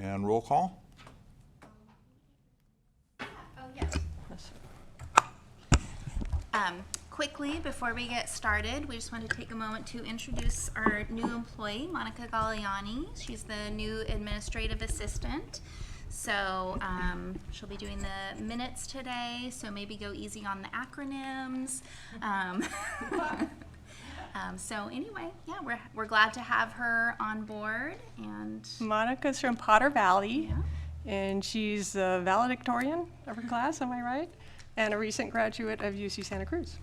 And roll call? Quickly, before we get started, we just want to take a moment to introduce our new employee, Monica Galliani. She's the new administrative assistant. So she'll be doing the minutes today, so maybe go easy on the acronyms. So anyway, yeah, we're glad to have her on board. And Monica's from Potter Valley, yeah. and she's a valedictorian of her class, am I right? And a recent graduate of UC Santa Cruz.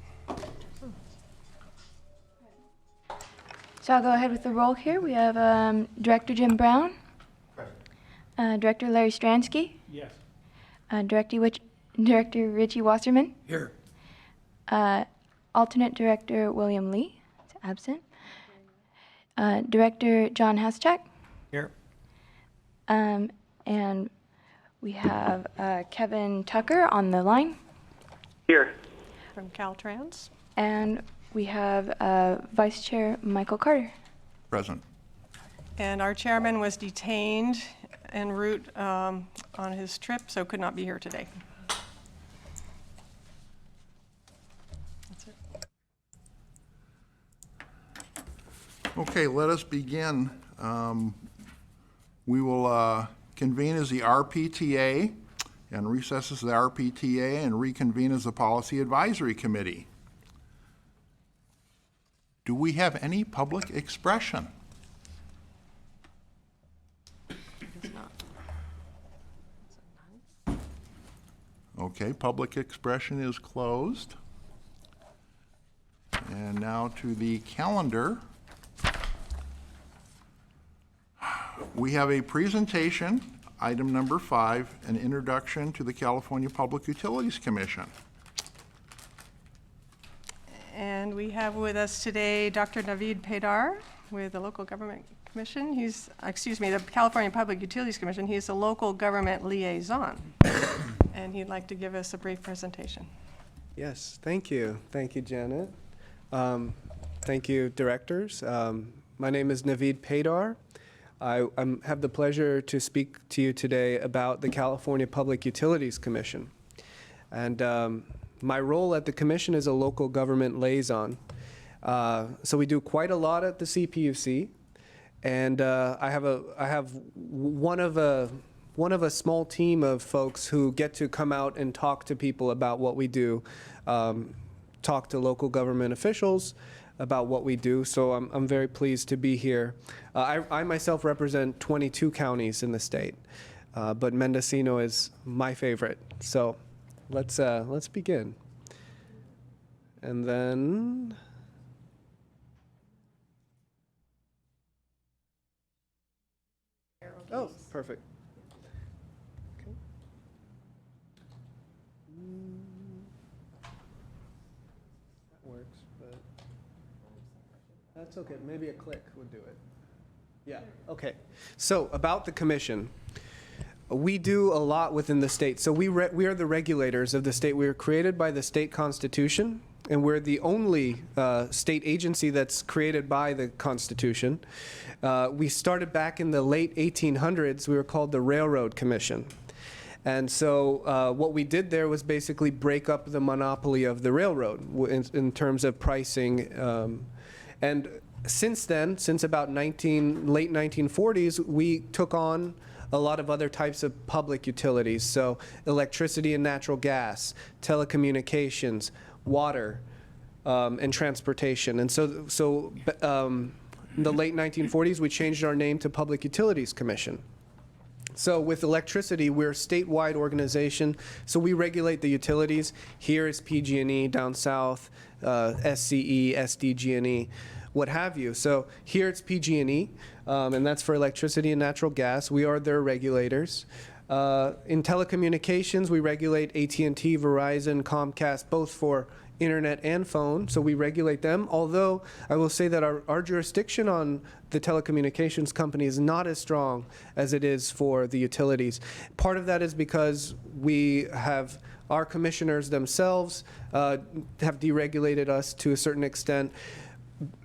So I'll go ahead with the roll here. We have Director Jim Brown. Present. Director Larry Stransky. Yes. Director Richie Wasserman. Here. Alternate Director William Lee. Is absent. Director John Haschak. Here. And we have Kevin Tucker on the line. Here. From Caltrans. And we have Vice Chair Michael Carter. Present. And our chairman was detained en route on his trip, so could not be here today. That's it. Okay, let us begin. We will convene as the RPTA and recess as the RPTA and reconvene as the Policy Advisory Committee. Do we have any public expression? Okay, public expression is closed. And now to the calendar. We have a presentation, item number 5, an introduction to the California Public Utilities Commission. And we have with us today Dr. Naveed Paidar with the Local Government Commission. The California Public Utilities Commission. He's the local government liaison. And he'd like to give us a brief presentation. Yes, thank you. Thank you, Janet. Thank you, directors. My name is Naveed Paidar. I have the pleasure to speak to you today about the California Public Utilities Commission. And my role at the commission is a local government liaison. So we do quite a lot at the CPUC. And I have one of a small team of folks who get to come out and talk to people about what we do, talk to local government officials about what we do. So I'm very pleased to be here. I myself represent 22 counties in the state, but Mendocino is my favorite. So let's begin. And then. Oh, perfect. Okay. That works, but that's okay. Maybe a click would do it. Yeah, okay. So about the commission, we do a lot within the state. So we are the regulators of the state. We were created by the state constitution, and we're the only state agency that's created by the Constitution. We started back in the late 1800s. We were called the Railroad Commission. And so what we did there was basically break up the monopoly of the railroad in terms of pricing. And since then, since about late 1940s, we took on a lot of other types of public utilities. So electricity and natural gas, telecommunications, water, and transportation. And so in the late 1940s, we changed our name to Public Utilities Commission. So with electricity, we're a statewide organization. So we regulate the utilities. Here is PG&E, down south, SCE, SDG&E, what have you. So here it's PG&E, and that's for electricity and natural gas. We are their regulators. In telecommunications, we regulate AT&T, Verizon, Comcast, both for internet and phone, so we regulate them. Although I will say that our jurisdiction on the telecommunications company is not as strong as it is for the utilities. Part of that is because we have our commissioners themselves have deregulated us to a certain extent.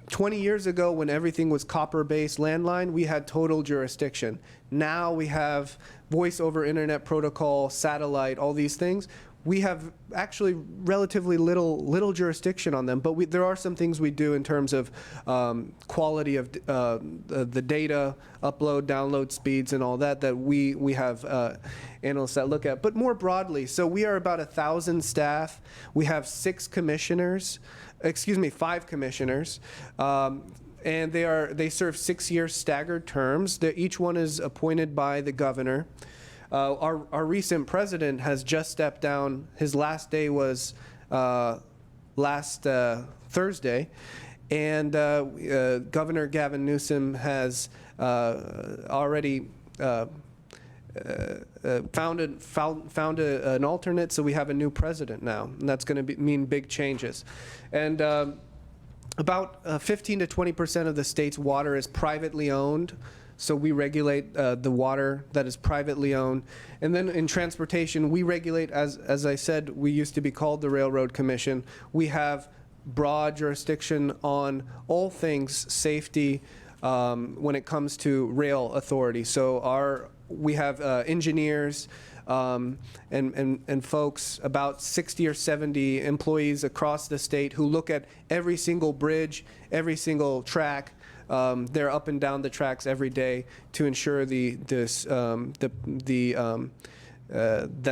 20 years ago, when everything was copper-based landline, we had total jurisdiction. Now we have voice over internet protocol, satellite, all these things. We have actually relatively little jurisdiction on them, but there are some things we do in terms of quality of the data, upload, download speeds, and all that we have analysts that look at. But more broadly, so we are about 1,000 staff. We have 5 commissioners, and they serve 6-year staggered terms. Each one is appointed by the governor. Our recent president has just stepped down. His last day was last Thursday, and Governor Gavin Newsom has already found an alternate, so we have a new president now, and that's going to mean big changes. And about 15 to 20% of the state's water is privately owned. So we regulate the water that is privately owned. And then in transportation, we regulate, as I said, we used to be called the Railroad Commission. We have broad jurisdiction on all things safety when it comes to rail authority. So we have engineers and folks, about 60 or 70 employees across the state who look at every single bridge, every single track. They're up and down the tracks every day to ensure that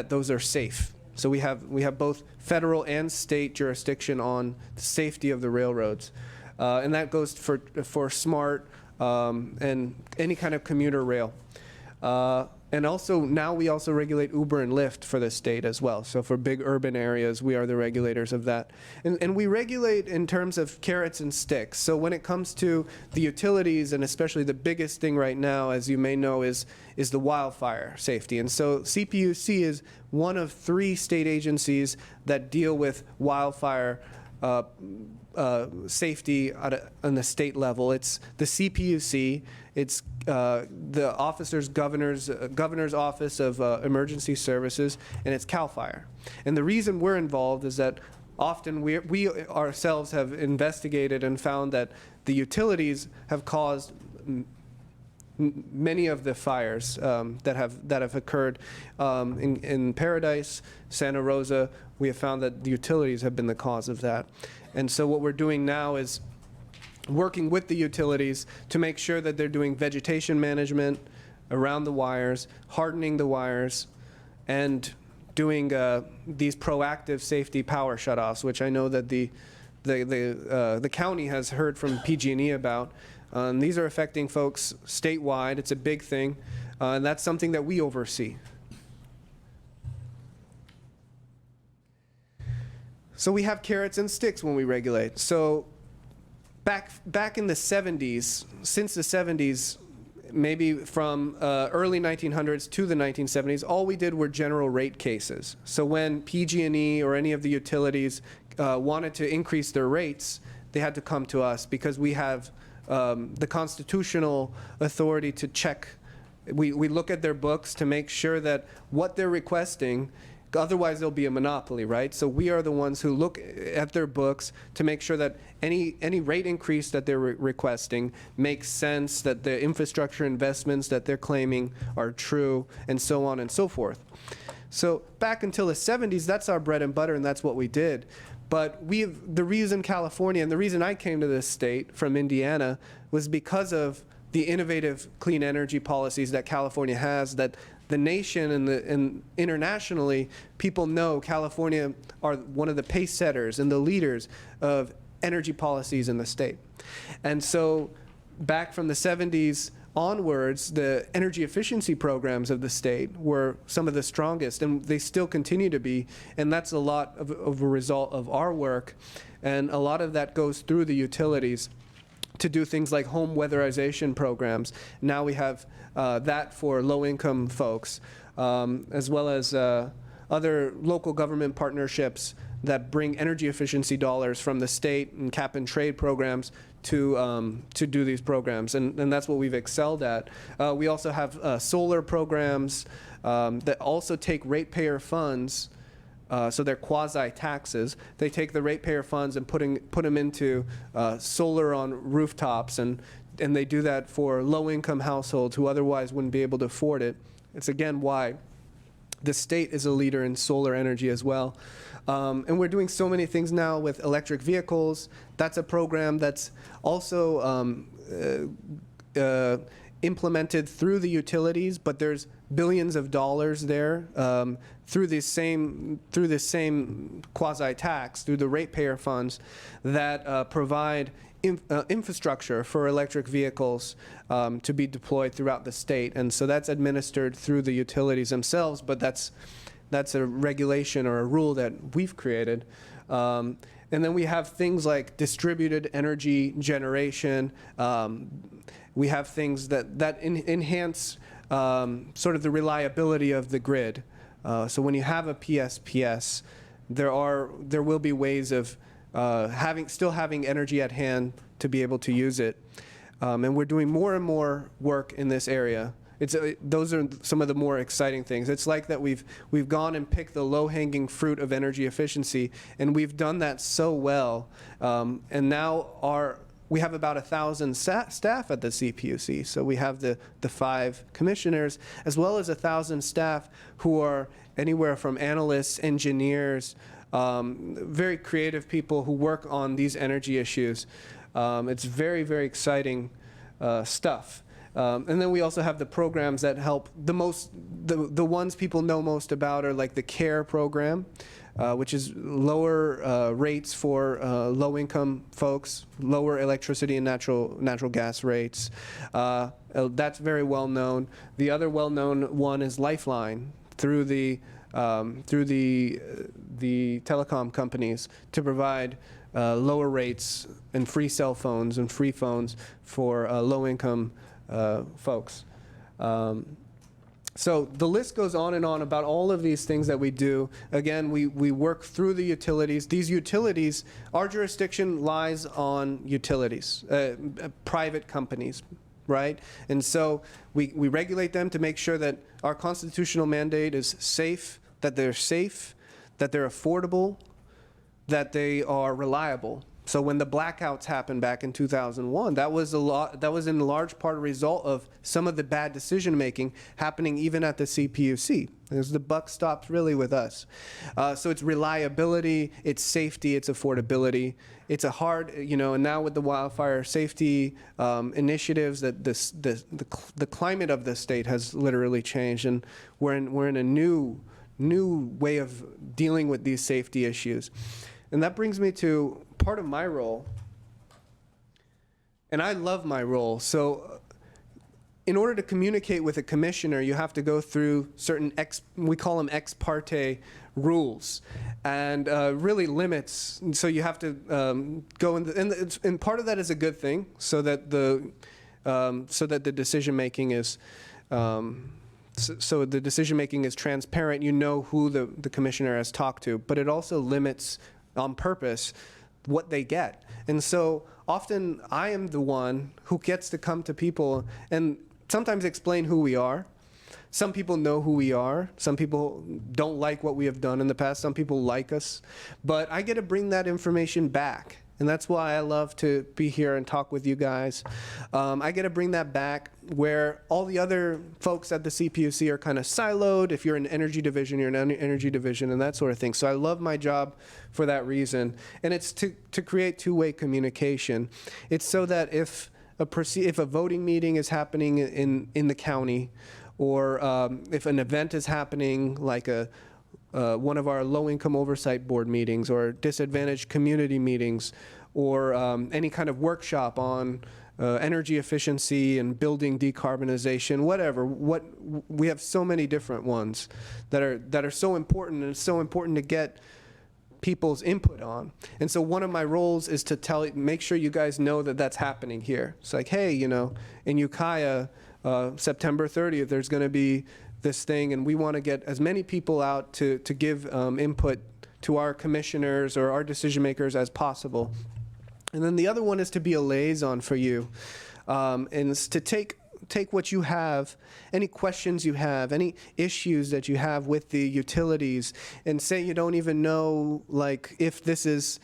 those are safe. So we have both federal and state jurisdiction on the safety of the railroads, and that goes for SMART and any kind of commuter rail. And also, now we also regulate Uber and Lyft for the state as well. So for big urban areas, we are the regulators of that. And we regulate in terms of carrots and sticks. So when it comes to the utilities, and especially the biggest thing right now, as you may know, is the wildfire safety. And so CPUC is one of 3 state agencies that deal with wildfire safety on the state level. It's the CPUC, it's the governor's office of emergency services, and it's CAL FIRE. And the reason we're involved is that often we ourselves have investigated and found that the utilities have caused many of the fires that have occurred in Paradise, Santa Rosa. We have found that the utilities have been the cause of that. And so what we're doing now is working with the utilities to make sure that they're doing vegetation management around the wires, hardening the wires, and doing these proactive safety power shutoffs, which I know that the county has heard from PG&E about. These are affecting folks statewide. It's a big thing, and that's something that we oversee. So we have carrots and sticks when we regulate. So back in the 70s, since the 70s, maybe from early 1900s to the 1970s, all we did were general rate cases. So when PG&E or any of the utilities wanted to increase their rates, they had to come to us because we have the constitutional authority to check. We look at their books to make sure that what they're requesting, otherwise there'll be a monopoly, right? So we are the ones who look at their books to make sure that any rate increase that they're requesting makes sense, that the infrastructure investments that they're claiming are true, and so on and so forth. So back until the 70s, that's our bread and butter, and that's what we did. But the reason California, and the reason I came to this state from Indiana, was because of the innovative clean energy policies that California has, that the nation and internationally, people know California are one of the pace setters and the leaders of energy policies in the state. And so back from the 70s onwards, the energy efficiency programs of the state were some of the strongest, and they still continue to be, and that's a lot of a result of our work, and a lot of that goes through the utilities to do things like home weatherization programs. Now we have that for low-income folks, as well as other local government partnerships that bring energy efficiency dollars from the state and cap and trade programs to do these programs, and that's what we've excelled at. We also have solar programs that also take ratepayer funds so they're quasi-taxes. They take the ratepayer funds and put them into solar on rooftops, and they do that for low-income households who otherwise wouldn't be able to afford it. It's again why the state is a leader in solar energy as well. And we're doing so many things now with electric vehicles. That's a program that's also implemented through the utilities, but there's billions of dollars there through this same quasi-tax, through the ratepayer funds that provide infrastructure for electric vehicles to be deployed throughout the state. And so that's administered through the utilities themselves, but that's a regulation or a rule that we've created. And then we have things like distributed energy generation. We have things that enhance sort of the reliability of the grid. So when you have a PSPS, there will be ways of still having energy at hand to be able to use it. And we're doing more and more work in this area. Those are some of the more exciting things. It's like that we've gone and picked the low-hanging fruit of energy efficiency, and we've done that so well. And now we have about 1,000 staff at the CPUC. So we have the 5 commissioners, as well as 1,000 staff who are anywhere from analysts, engineers, very creative people who work on these energy issues. It's very, very exciting stuff. And then we also have the programs that help the ones people know most about are like the CARE program, which is lower rates for low-income folks, lower electricity and natural gas rates. That's very well known. The other well-known one is Lifeline through the telecom companies to provide lower rates and free cell phones and free phones for low-income folks. So the list goes on and on about all of these things that we do. Again, we work through the utilities. These utilities, our jurisdiction lies on utilities, private companies, right? And so we regulate them to make sure that our constitutional mandate is safe, that they're affordable, that they are reliable. So when the blackouts happened back in 2001, that was in large part a result of some of the bad decision making happening even at the CPUC. Because the buck stops really with us. So it's reliability, it's safety, it's affordability. It's a hard, and now with the wildfire safety initiatives, that the climate of the state has literally changed, and we're in a new way of dealing with these safety issues. And that brings me to part of my role, and I love my role. So in order to communicate with a commissioner, you have to go through certain, we call them ex parte rules, and really limits. And so you have to go and part of that is a good thing, so that the decision making is so the decision making is transparent. You know who the commissioner has talked to, but it also limits on purpose what they get. And so often I am the one who gets to come to people and sometimes explain who we are. Some people know who we are. Some people don't like what we have done in the past. Some people like us. But I get to bring that information back. And that's why I love to be here and talk with you guys. I get to bring that back where all the other folks at the CPUC are kind of siloed. If you're in energy division, you're in energy division and that sort of thing. So I love my job for that reason. And it's to create two-way communication. It's so that if a voting meeting is happening in the county, or if an event is happening like one of our low-income oversight board meetings or disadvantaged community meetings, or any kind of workshop on energy efficiency and building decarbonization, whatever. We have so many different ones that are so important, and it's so important to get people's input on. And so one of my roles is to make sure you guys know that that's happening here. It's like, hey, in Ukiah, September 30th, there's going to be this thing, and we want to get as many people out to give input to our commissioners or our decision makers as possible. And then the other one is to be a liaison for you, and it's to take take what you have, any questions you have, any issues that you have with the utilities, and say you don't even know, like, if this is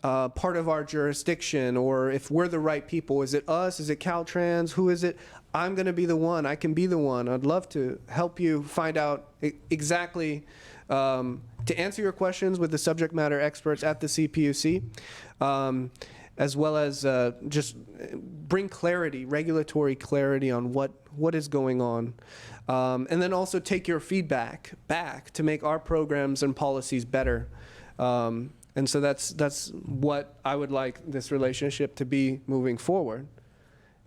part of our jurisdiction, or if we're the right people. Is it us? Is it Caltrans? Who is it? I'm going to be the one. I can be the one. I'd love to help you find out exactly, to answer your questions with the subject matter experts at the CPUC, as well as just bring clarity, regulatory clarity on what is going on. And then also take your feedback back to make our programs and policies better. And so that's what I would like this relationship to be moving forward.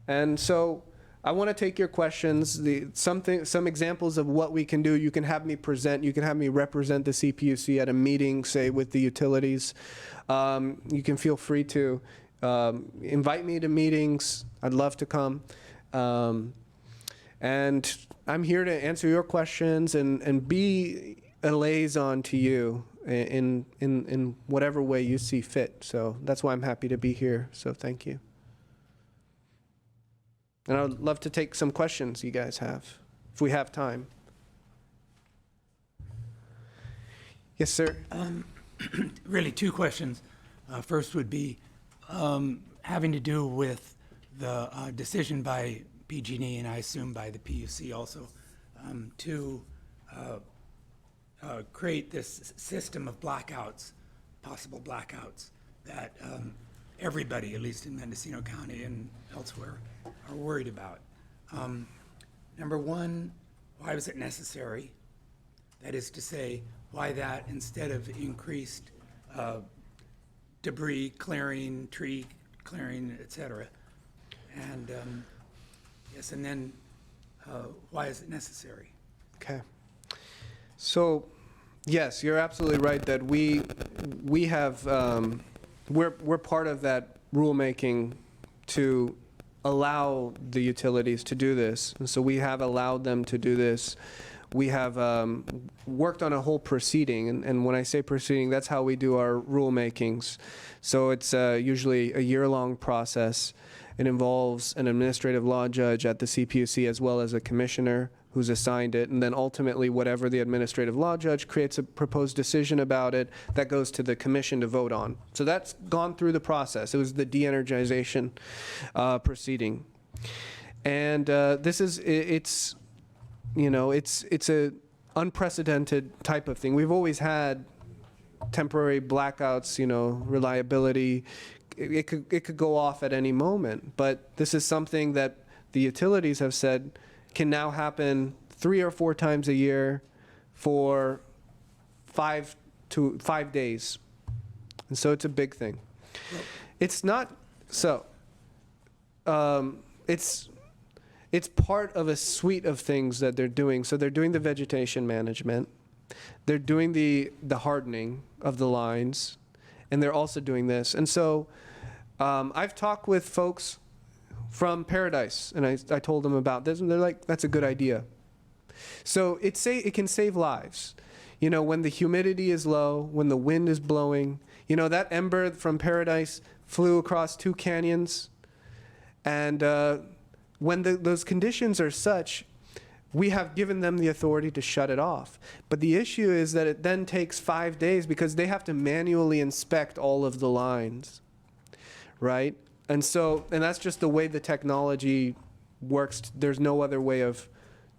And so I want to take your questions, some examples of what we can do. You can have me present, you can have me represent the CPUC at a meeting, say with the utilities. You can feel free to invite me to meetings. I'd love to come. And I'm here to answer your questions and be a liaison to you in whatever way you see fit. So that's why I'm happy to be here. So thank you. And I would love to take some questions you guys have, if we have time. Yes, sir. Really, two questions. First would be having to do with the decision by PG&E, and I assume by the PUC also, to create this system of blackouts, possible blackouts, that everybody, at least in Mendocino County and elsewhere, are worried about. Number one, why was it necessary? That is to say, why that instead of increased debris clearing, tree clearing, et cetera? And yes, and then why is it necessary? Okay. So, yes, you're absolutely right that we have, we're part of that rulemaking to allow the utilities to do this. And so we have allowed them to do this. We have worked on a whole proceeding, and when I say proceeding, that's how we do our rulemakings. So it's usually a year-long process. It involves an administrative law judge at the CPUC as well as a commissioner who's assigned it, and then ultimately whatever the administrative law judge creates a proposed decision about it, that goes to the commission to vote on. So that's gone through the process. It was the de-energization proceeding. And this is, it's a unprecedented type of thing. We've always had temporary blackouts, reliability. It could go off at any moment, but this is something that the utilities have said can now happen 3 or 4 times a year for 5 days. And so it's a big thing. It's not, so, it's part of a suite of things that they're doing. So they're doing the vegetation management, they're doing the hardening of the lines, and they're also doing this. And so I've talked with folks from Paradise, and I told them about this, and they're like, that's a good idea. So it can save lives. When the humidity is low, when the wind is blowing, that ember from Paradise flew across 2 canyons, and when those conditions are such, we have given them the authority to shut it off. But the issue is that it then takes 5 days because they have to manually inspect all of the lines, right? And that's just the way the technology works. There's no other way of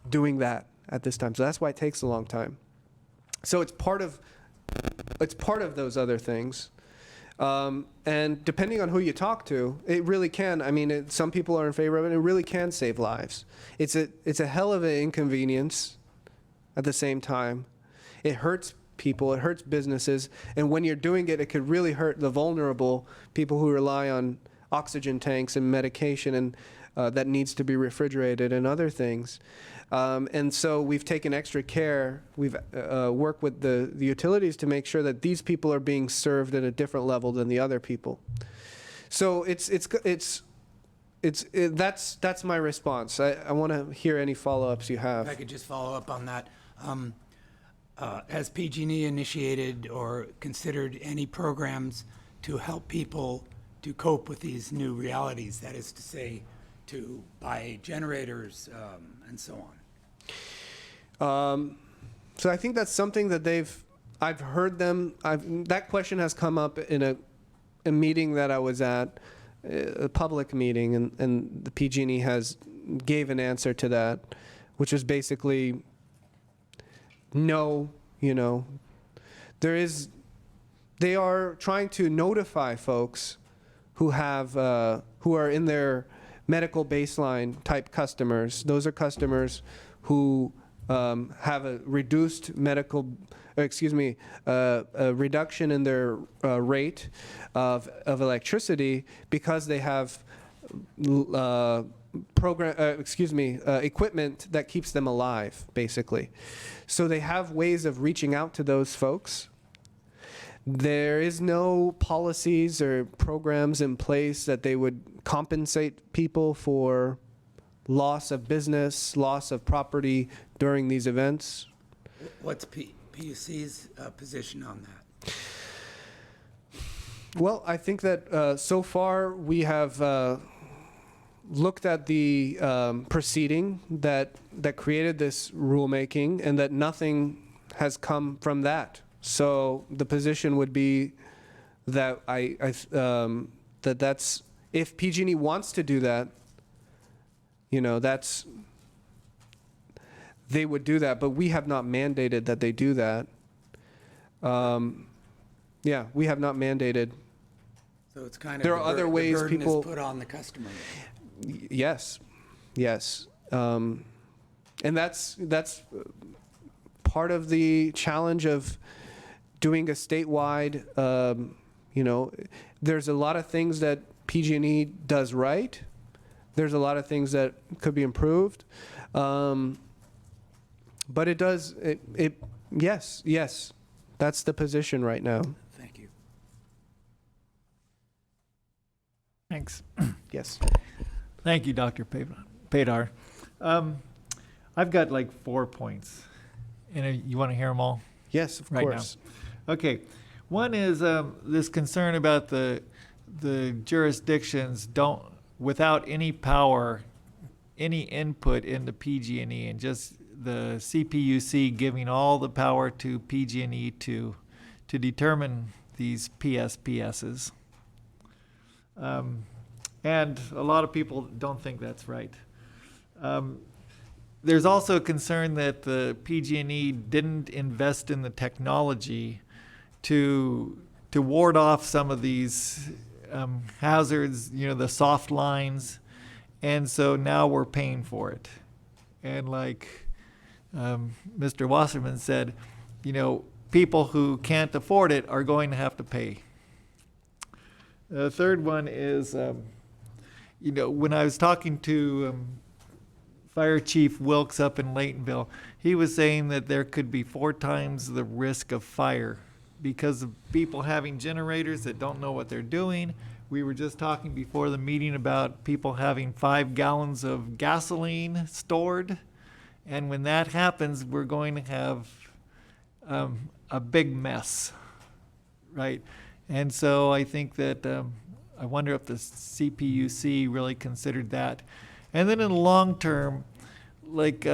doing that at this time. So that's why it takes a long time. So it's part of those other things. And depending on who you talk to, it really can. Some people are in favor of it. It really can save lives. It's a hell of an inconvenience at the same time. It hurts people. It hurts businesses. And when you're doing it, it could really hurt the vulnerable people who rely on oxygen tanks and medication and that needs to be refrigerated and other things. And so we've taken extra care. We've worked with the utilities to make sure that these people are being served at a different level than the other people. So that's my response. I want to hear any follow-ups you have. If I could just follow up on that. Has PG&E initiated or considered any programs to help people to cope with these new realities? That is to say, to buy generators and so on? So I think that's something that I've heard them, that question has come up in a meeting that I was at, a public meeting, and the PG&E gave an answer to that, which is basically no, they are trying to notify folks who are in their medical baseline type customers. Those are customers who have a reduced a reduction in their rate of electricity because they have equipment that keeps them alive, basically. So they have ways of reaching out to those folks. There is no policies or programs in place that they would compensate people for loss of business, loss of property during these events. What's PUC's position on that? Well, I think that so far we have looked at the proceeding that created this rulemaking, and that nothing has come from that. So the position would be that that's if PG&E wants to do that, they would do that, but we have not mandated that they do that. Yeah, we have not mandated. So it's kind of There are other ways the burden people- is put on the customer. Yes, and that's part of the challenge of doing a statewide. There's a lot of things that PG&E does right. There's a lot of things that could be improved, but it does. Yes, that's the position right now. Thank you. Thanks. Yes. Thank you, Dr. Padar. I've got like 4 points. And you want to hear them all? Yes, of Right now. course. Okay. One is this concern about the jurisdictions don't, without any power, any input into PG&E, and just the CPUC giving all the power to PG&E to determine these PSPSs. And a lot of people don't think that's right. There's also a concern that the PG&E didn't invest in the technology to ward off some of these hazards, the soft lines, and so now we're paying for it. And like Mr. Wasserman said, people who can't afford it are going to have to pay. The third one is, when I was talking to Fire Chief Wilkes up in Laytonville, he was saying that there could be 4 times the risk of fire because of people having generators that don't know what they're doing. We were just talking before the meeting about people having 5 gallons of gasoline stored. And when that happens, we're going to have a big mess, right? And so I think that I wonder if the CPUC really considered that. And then in the long term, like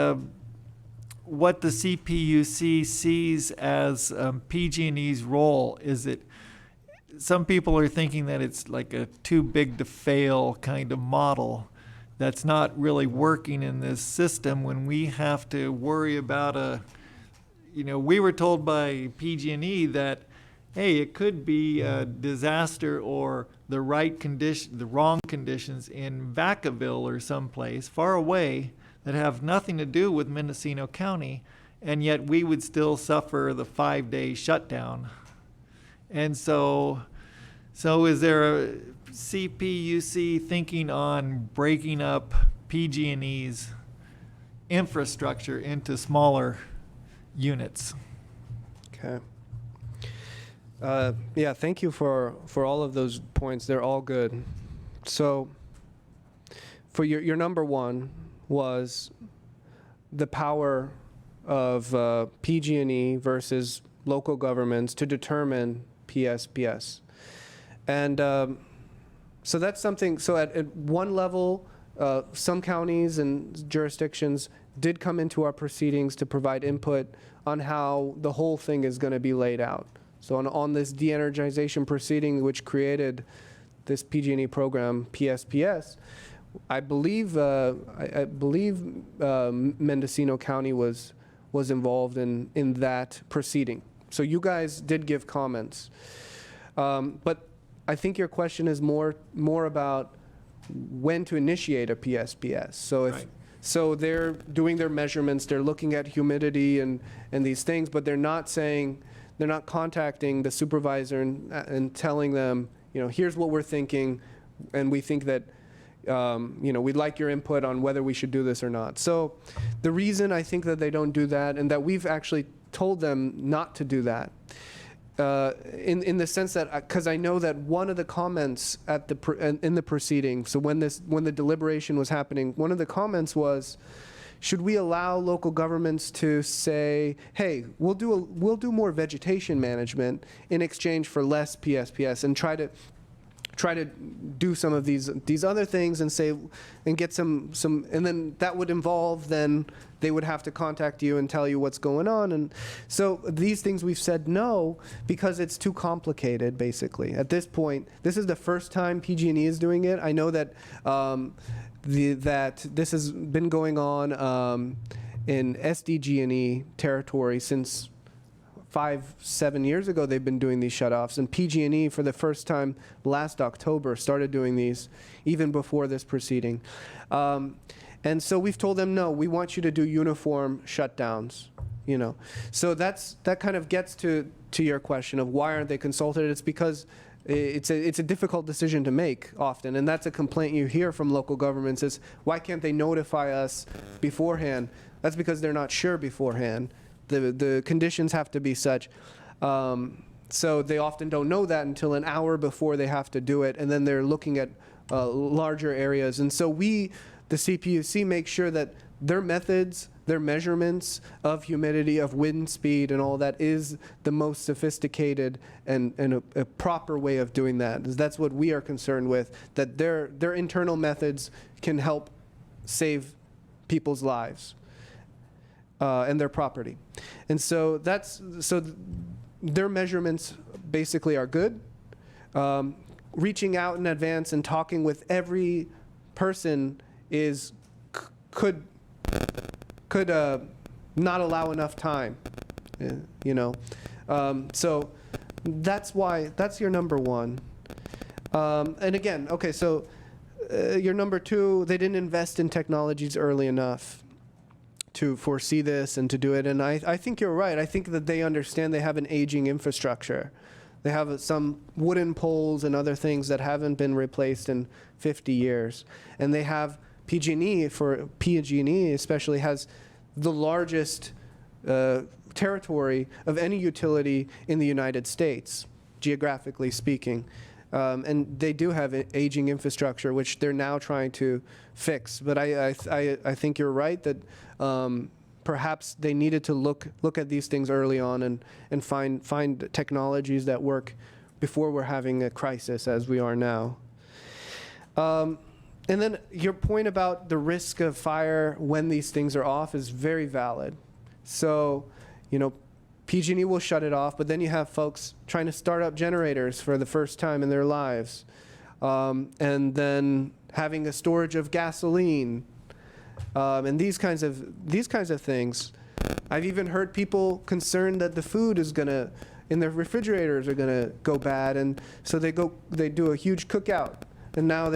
what the CPUC sees as PG&E's role is that some people are thinking that it's like a too big to fail kind of model that's not really working in this system when we have to worry about we were told by PG&E that, hey, it could be a disaster or the wrong conditions in Vacaville or someplace far away that have nothing to do with Mendocino County, and yet we would still suffer the 5-day shutdown. And so is there a CPUC thinking on breaking up PG&E's infrastructure into smaller units? Okay. Yeah, thank you for all of those points. They're all good. So for your number one was the power of PG&E versus local governments to determine PSPS. And so that's something, so at one level, some counties and jurisdictions did come into our proceedings to provide input on how the whole thing is going to be laid out. So on this de-energization proceeding, which created this PG&E program, PSPS, I believe Mendocino County was involved in that proceeding. So you guys did give comments, but I think your question is more about when to initiate a PSPS. So if Right. so they're doing their measurements, they're looking at humidity and these things, but they're not contacting the supervisor and telling them, here's what we're thinking, and we think that, we'd like your input on whether we should do this or not. So the reason I think that they don't do that, and that we've actually told them not to do that, in the sense that, because I know that one of the comments in the proceeding, so when the deliberation was happening, one of the comments was, should we allow local governments to say, hey, we'll do more vegetation management in exchange for less PSPS, and try to do some of these other things and get some, and then that would involve, then they would have to contact you and tell you what's going on. And so these things we've said no, because it's too complicated, basically. At this point, this is the first time PG&E is doing it. I know that that this has been going on in SDG&E territory since 5-7 years ago. They've been doing these shutoffs, and PG&E for the first time last October started doing these, even before this proceeding. And so we've told them, no, we want you to do uniform shutdowns. So that kind of gets to your question of why aren't they consulted. It's because it's a difficult decision to make often, and that's a complaint you hear from local governments is, why can't they notify us beforehand? That's because they're not sure beforehand. The conditions have to be such. So they often don't know that until an hour before they have to do it, and then they're looking at larger areas. And so we, the CPUC, make sure that their methods, their measurements of humidity, of wind speed, and all that is the most sophisticated and a proper way of doing that. That's what we are concerned with, that their internal methods can help save people's lives and their property. And so their measurements basically are good. Reaching out in advance and talking with every person could not allow enough time, so that's your number one. And again, okay, so your number two, they didn't invest in technologies early enough to foresee this and to do it. And I think you're right. I think that they understand they have an aging infrastructure. They have some wooden poles and other things that haven't been replaced in 50 years. And they have PG&E especially has the largest territory of any utility in the United States, geographically speaking. And they do have aging infrastructure, which they're now trying to fix. But I think you're right that perhaps they needed to look at these things early on and find technologies that work before we're having a crisis as we are now. And then your point about the risk of fire when these things are off is very valid. So, PG&E will shut it off, but then you have folks trying to start up generators for the first time in their lives, and then having a storage of gasoline, and these kinds of things. I've even heard people concerned that the food is in their refrigerators are gonna go bad, and so they do a huge cookout, and now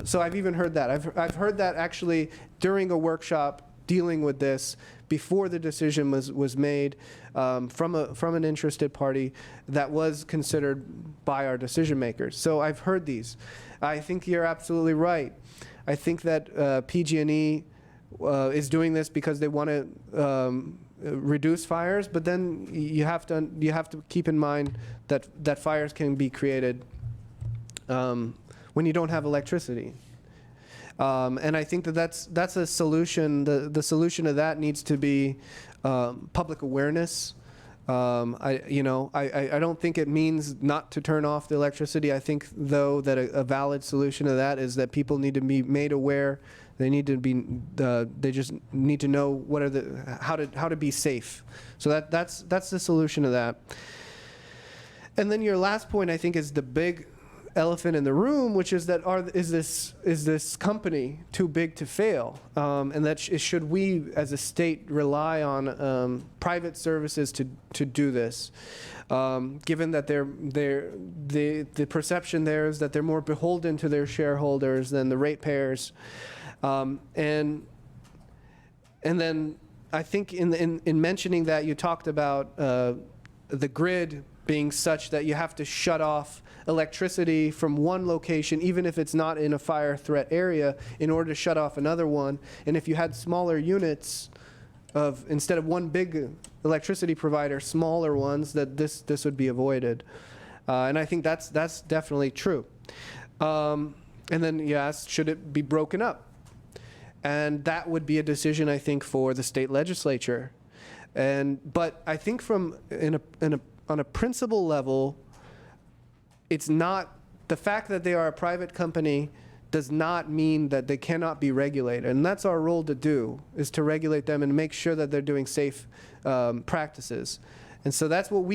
so I've even heard that. I've heard that actually during a workshop dealing with this before the decision was made from an interested party that was considered by our decision makers. So I've heard these. I think you're absolutely right. I think that PG&E is doing this because they want to reduce fires, but then you have to keep in mind that fires can be created when you don't have electricity. And I think that's a solution. The solution to that needs to be public awareness I don't think it means not to turn off the electricity. I think, though, that a valid solution to that is that people need to be made aware. They need to be. They just need to know what are how to be safe. So that's the solution to that. And then your last point, I think, is the big elephant in the room, which is that is this company too big to fail, and that should we as a state rely on private services to do this, given that the perception there is that they're more beholden to their shareholders than the ratepayers, and then I think in mentioning that, you talked about the grid being such that you have to shut off electricity from one location, even if it's not in a fire threat area, in order to shut off another one. And if you had smaller units instead of one big electricity provider, smaller ones, that this would be avoided. And I think that's definitely true. And then you asked, should it be broken up? And that would be a decision, I think, for the state legislature. But I think on a principle level, it's not, the fact that they are a private company does not mean that they cannot be regulated. And that's our role to do, is to regulate them and make sure that they're doing safe practices. And so that's what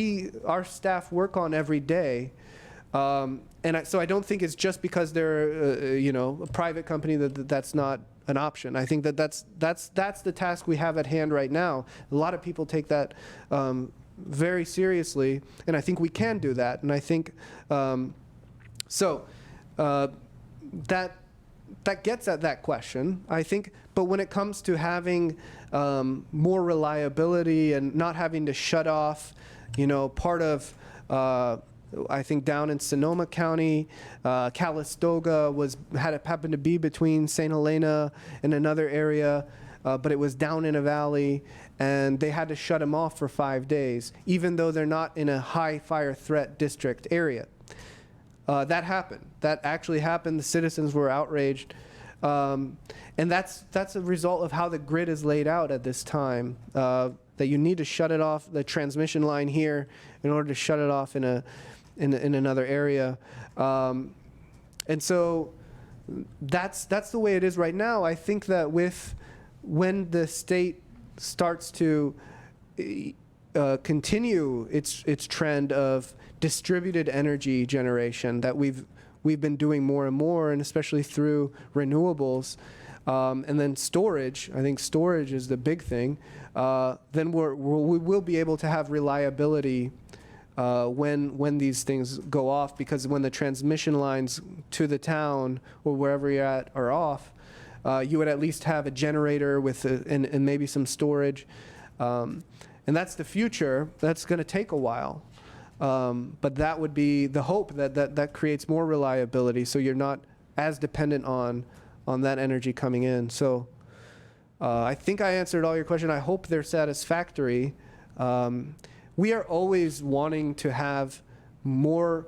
our staff work on every day. So I don't think it's just because they're a private company that's not an option. I think that's the task we have at hand right now. A lot of people take that very seriously, and I think we can do that. And I think that gets at that question, I think. But when it comes to having more reliability and not having to shut off, part of I think down in Sonoma County, Calistoga happened to be between St. Helena and another area, but it was down in a valley, and they had to shut them off for 5 days, even though they're not in a high fire threat district area. That happened. That actually happened. The citizens were outraged. And that's a result of how the grid is laid out at this time, that you need to shut it off, the transmission line here, in order to shut it off in another area. And so that's the way it is right now. I think that when the state starts to continue its trend of distributed energy generation that we've been doing more and more, and especially through renewables, and then storage. I think storage is the big thing. Then we will be able to have reliability when these things go off, because when the transmission lines to the town or wherever you're at are off, you would at least have a generator and maybe some storage. And that's the future. That's going to take a while. But that would be the hope, that creates more reliability, so you're not as dependent on that energy coming in. So I think I answered all your questions. I hope they're satisfactory. We are always wanting to have more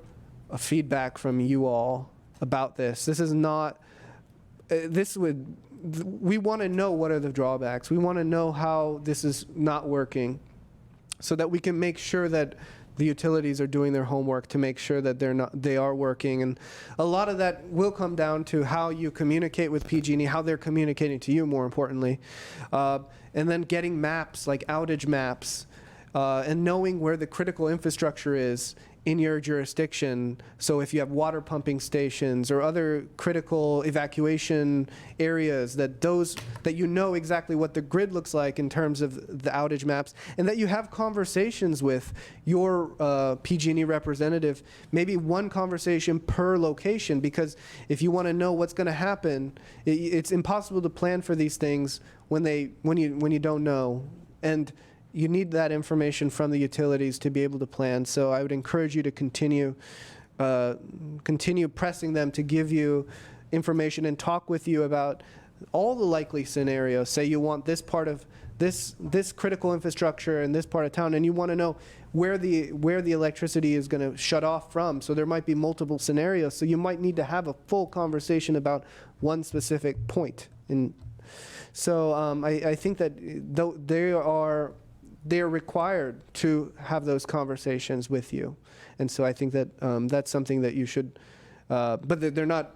feedback from you all about this. This is not, we want to know what are the drawbacks. We want to know how this is not working, so that we can make sure that the utilities are doing their homework to make sure that they are working. And a lot of that will come down to how you communicate with PG&E, how they're communicating to you, more importantly. And then getting maps, like outage maps, and knowing where the critical infrastructure is in your jurisdiction. So if you have water pumping stations or other critical evacuation areas, that you know exactly what the grid looks like in terms of the outage maps, and that you have conversations with your PG&E representative, maybe one conversation per location, because if you want to know what's going to happen, it's impossible to plan for these things when you don't know. And you need that information from the utilities to be able to plan. So I would encourage you to continue pressing them to give you information and talk with you about all the likely scenarios. Say you want this part of this critical infrastructure in this part of town, and you want to know where the electricity is going to shut off from. So there might be multiple scenarios. So you might need to have a full conversation about one specific point. And so I think that they're required to have those conversations with you. And so I think that that's something that you should, but they're not,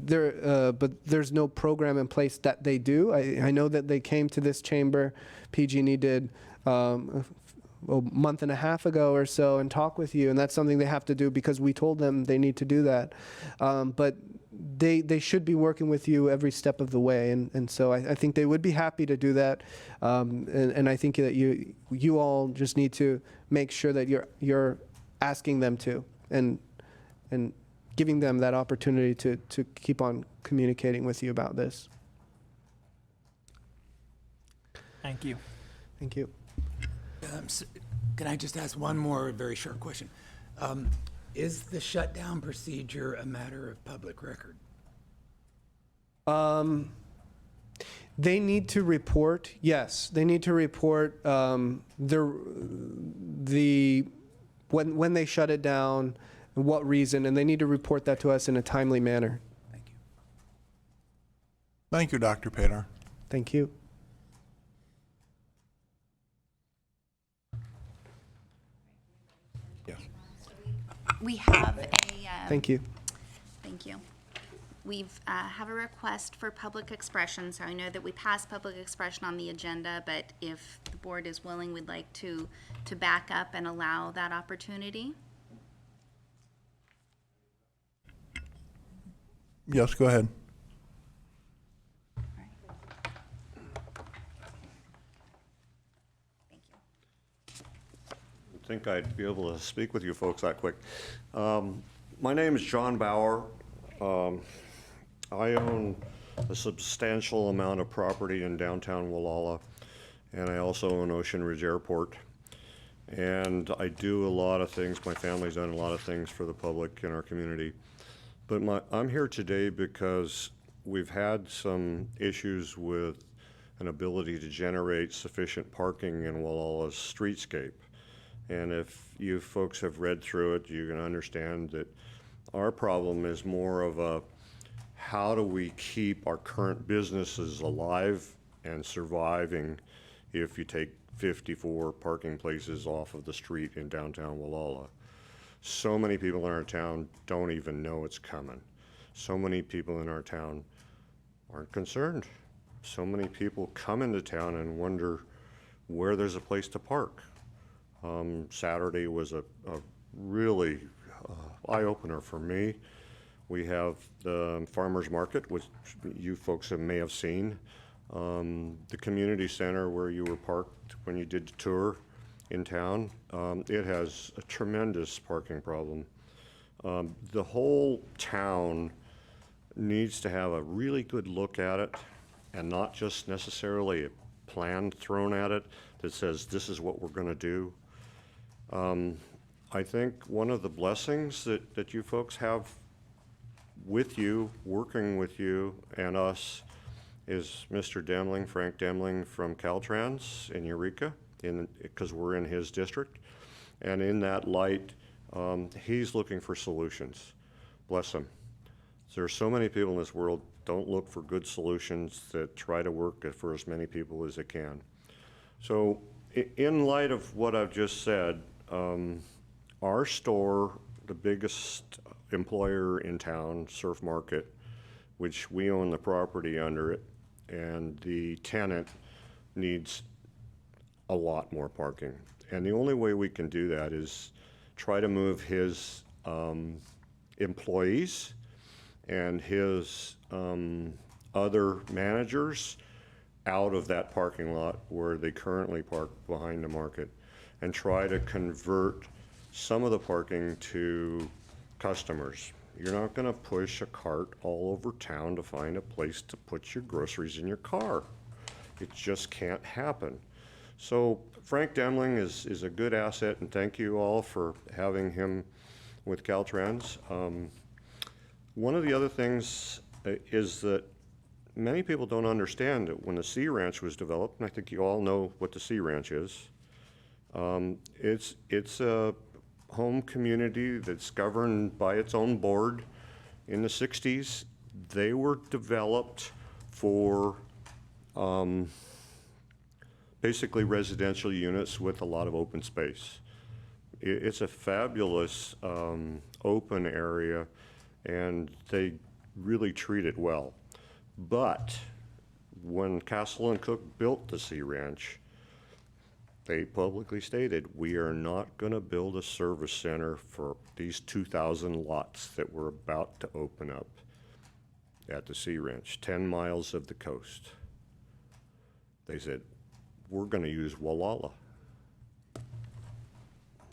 but there's no program in place that they do. I know that they came to this chamber, PG&E did, a month and a half ago or so, and talk with you, and that's something they have to do because we told them they need to do that. But they should be working with you every step of the way, and so I think they would be happy to do that. And I think that you all just need to make sure that you're asking them to, and giving them that opportunity to keep on communicating with you about this. Thank you. Thank you. Can I just ask one more very short question? Is the shutdown procedure a matter of public record? They need to report, yes, they need to report when they shut it down, and what reason, and they need to report that to us in a timely manner. Thank you. Thank you, Dr. Padar. Thank you. Yes. We have a. Thank you. Thank you. We've have a request for public expression, so I know that we passed public expression on the agenda, but if the board is willing, we'd like to back up and allow that opportunity. Yes, go ahead. Thank you. I think I'd be able to speak with you folks that quick. My name is John Bauer. I own a substantial amount of property in downtown Wallala, and I also own Ocean Ridge Airport. And I do a lot of things, my family's done a lot of things for the public in our community. But I'm here today because we've had some issues with an ability to generate sufficient parking in Wallala's streetscape. And if you folks have read through it, you can understand that our problem is more of a, how do we keep our current businesses alive and surviving if you take 54 parking places off of the street in downtown Wallala? So many people in our town don't even know it's coming. So many people in our town aren't concerned. So many people come into town and wonder where there's a place to park. Saturday was a really eye-opener for me. We have the farmers market, which you folks may have seen. The community center where you were parked when you did the tour in town, it has a tremendous parking problem. The whole town needs to have a really good look at it, and not just necessarily a plan thrown at it that says this is what we're going to do. I think one of the blessings that you folks have with you, working with you and us, is Mr. Demling, Frank Demling from Caltrans in Eureka, because we're in his district. And in that light, he's looking for solutions. Bless him. There are so many people in this world don't look for good solutions, that try to work for as many people as they can. So in light of what I've just said, our store, the biggest employer in town, Surf Market, which we own the property under it, and the tenant needs a lot more parking. And the only way we can do that is try to move his employees and his other managers out of that parking lot where they currently park behind the market, and try to convert some of the parking to customers. You're not going to push a cart all over town to find a place to put your groceries in your car. It just can't happen. So Frank Demling is a good asset, and thank you all for having him with Caltrans. One of the other things is that many people don't understand that when the Sea Ranch was developed, and I think you all know what the Sea Ranch is, it's a home community that's governed by its own board. In the 60s, they were developed for basically residential units with a lot of open space. It's a fabulous open area, and they really treat it well. But when Castle and Cook built the Sea Ranch, they publicly stated, we are not going to build a service center for these 2,000 lots that we're about to open up at the Sea Ranch, 10 miles of the coast. They said, we're going to use Wallala.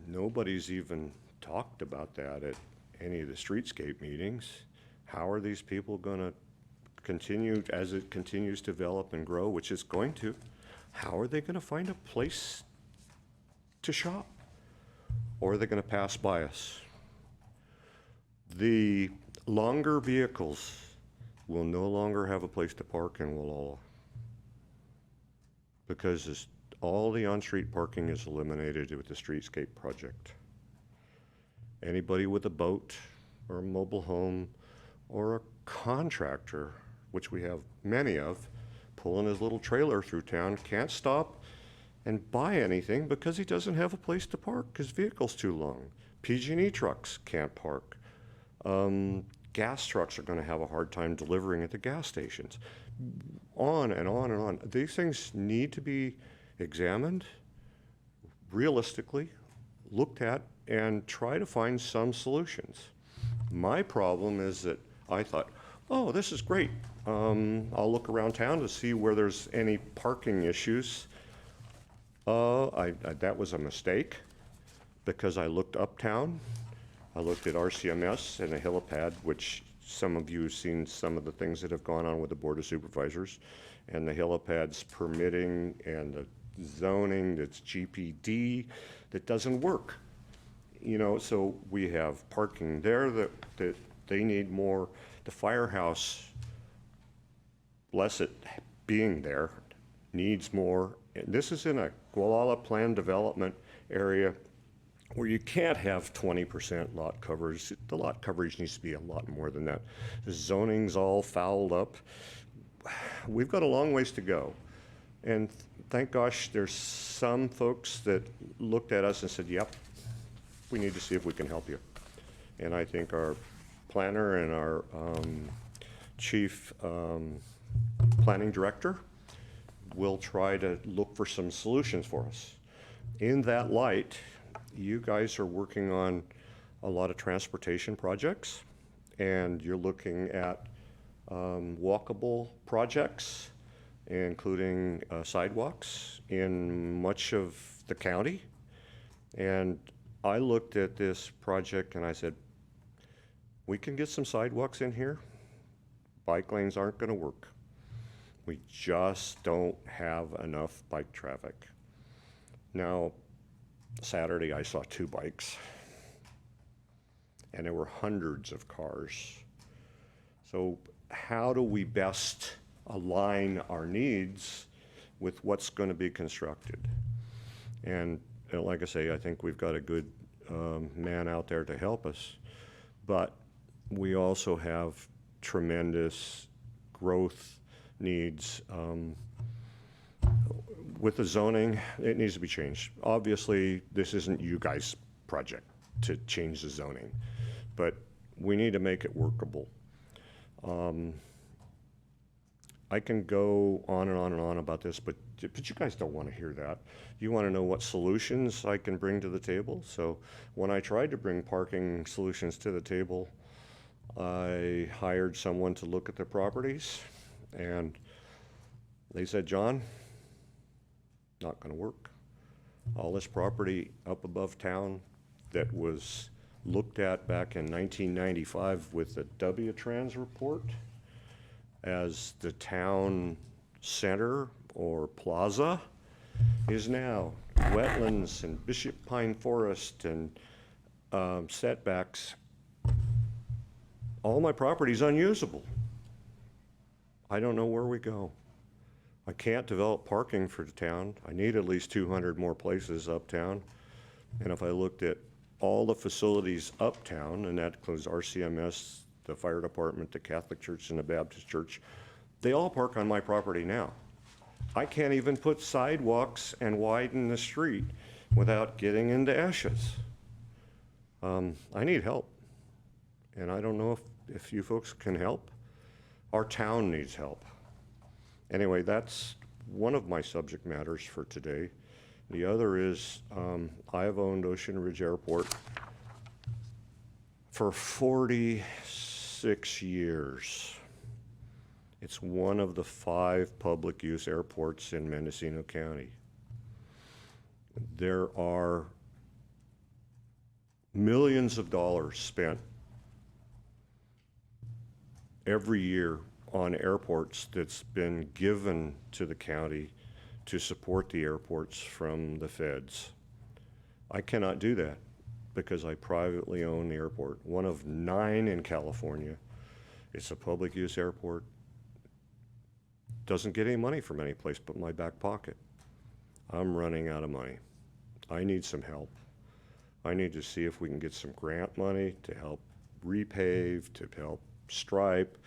Nobody's even talked about that at any of the streetscape meetings. How are these people going to continue, as it continues to develop and grow, which it's going to, how are they going to find a place to shop? Or are they going to pass by us? The longer vehicles will no longer have a place to park in Wallala, because all the on-street parking is eliminated with the streetscape project. Anybody with a boat or a mobile home or a contractor, which we have many of, pulling his little trailer through town, can't stop and buy anything because he doesn't have a place to park. His vehicle's too long. PG&E trucks can't park. Gas trucks are going to have a hard time delivering at the gas stations. On and on and on. These things need to be examined realistically, looked at, and try to find some solutions. My problem is that I thought, oh, this is great. I'll look around town to see where there's any parking issues. That was a mistake, because I looked uptown. I looked at RCMS and a helipad, which some of you have seen some of the things that have gone on with the Board of Supervisors, and the helipad's permitting and the zoning that's GPD that doesn't work. You know, so we have parking there that they need more. The firehouse, bless it being there, needs more. And this is in a Gualala planned development area where you can't have 20% lot coverage. The lot coverage needs to be a lot more than that. The zoning's all fouled up. We've got a long ways to go. And thank gosh there's some folks that looked at us and said, yep, we need to see if we can help you. And I think our planner and our chief planning director will try to look for some solutions for us. In that light, you guys are working on a lot of transportation projects, and you're looking at walkable projects, including sidewalks in much of the county. And I looked at this project and I said, we can get some sidewalks in here. Bike lanes aren't going to work. We just don't have enough bike traffic. Now, Saturday I saw 2 bikes, and there were hundreds of cars. So how do we best align our needs with what's going to be constructed? And like I say, I think we've got a good man out there to help us, but we also have tremendous growth needs. With the zoning, it needs to be changed. Obviously, this isn't you guys' project to change the zoning, but we need to make it workable. I can go on and on and on about this, but you guys don't want to hear that. You want to know what solutions I can bring to the table. So when I tried to bring parking solutions to the table, I hired someone to look at the properties, and they said, John, not going to work. All this property up above town that was looked at back in 1995 with the W-Trans report as the town center or plaza is now wetlands and Bishop Pine Forest and setbacks. All my property's unusable. I don't know where we go. I can't develop parking for the town. I need at least 200 more places uptown. And if I looked at all the facilities uptown, and that includes RCMS, the fire department, the Catholic Church, and the Baptist Church, they all park on my property now. I can't even put sidewalks and widen the street without getting into ashes. I need help, and I don't know if you folks can help. Our town needs help. Anyway, that's one of my subject matters for today. The other is, I have owned Ocean Ridge Airport for 46 years. It's one of the 5 public use airports in Mendocino County. There are millions of dollars spent every year on airports that's been given to the county to support the airports from the feds. I cannot do that because I privately own the airport, one of 9 in California. It's a public use airport. Doesn't get any money from any place but my back pocket. I'm running out of money. I need some help. I need to see if we can get some grant money to help repave, to help stripe,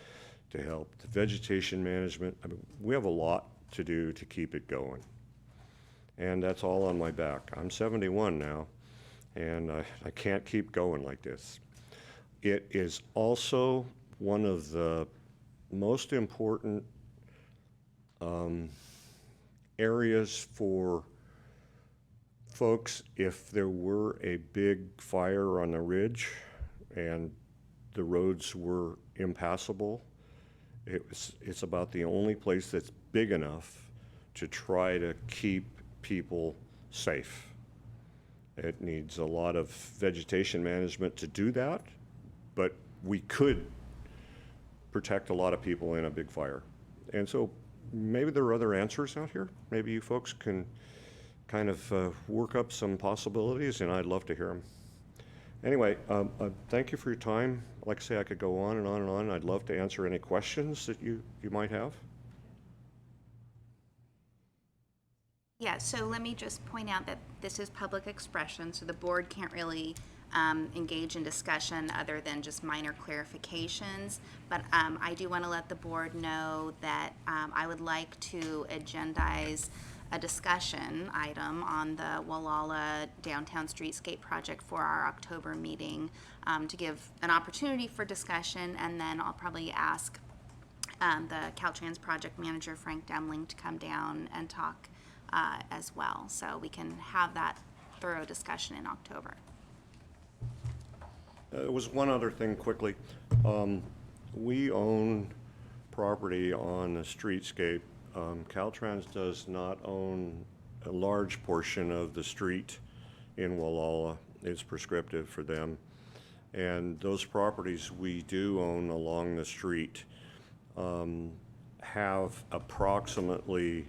to help the vegetation management. I mean, we have a lot to do to keep it going. And that's all on my back. I'm 71 now, and I can't keep going like this. It is also one of the most important areas for folks if there were a big fire on the ridge and the roads were impassable. It's about the only place that's big enough to try to keep people safe. It needs a lot of vegetation management to do that, but we could protect a lot of people in a big fire. And so maybe there are other answers out here. Maybe you folks can kind of work up some possibilities, and I'd love to hear them. Anyway, thank you for your time. Like I say, I could go on and on and on. I'd love to answer any questions that you might have. Yeah, so let me just point out that this is public expression, so the board can't really engage in discussion other than just minor clarifications. But I do want to let the board know that I would like to agendize a discussion item on the Wallala Downtown Streetscape Project for our October meeting to give an opportunity for discussion, and then I'll probably ask the Caltrans project manager, Frank Demling, to come down and talk as well, so we can have that thorough discussion in October. There was one other thing quickly. We own property on the streetscape. Caltrans does not own a large portion of the street in Wallala. It's prescriptive for them. And those properties we do own along the street have approximately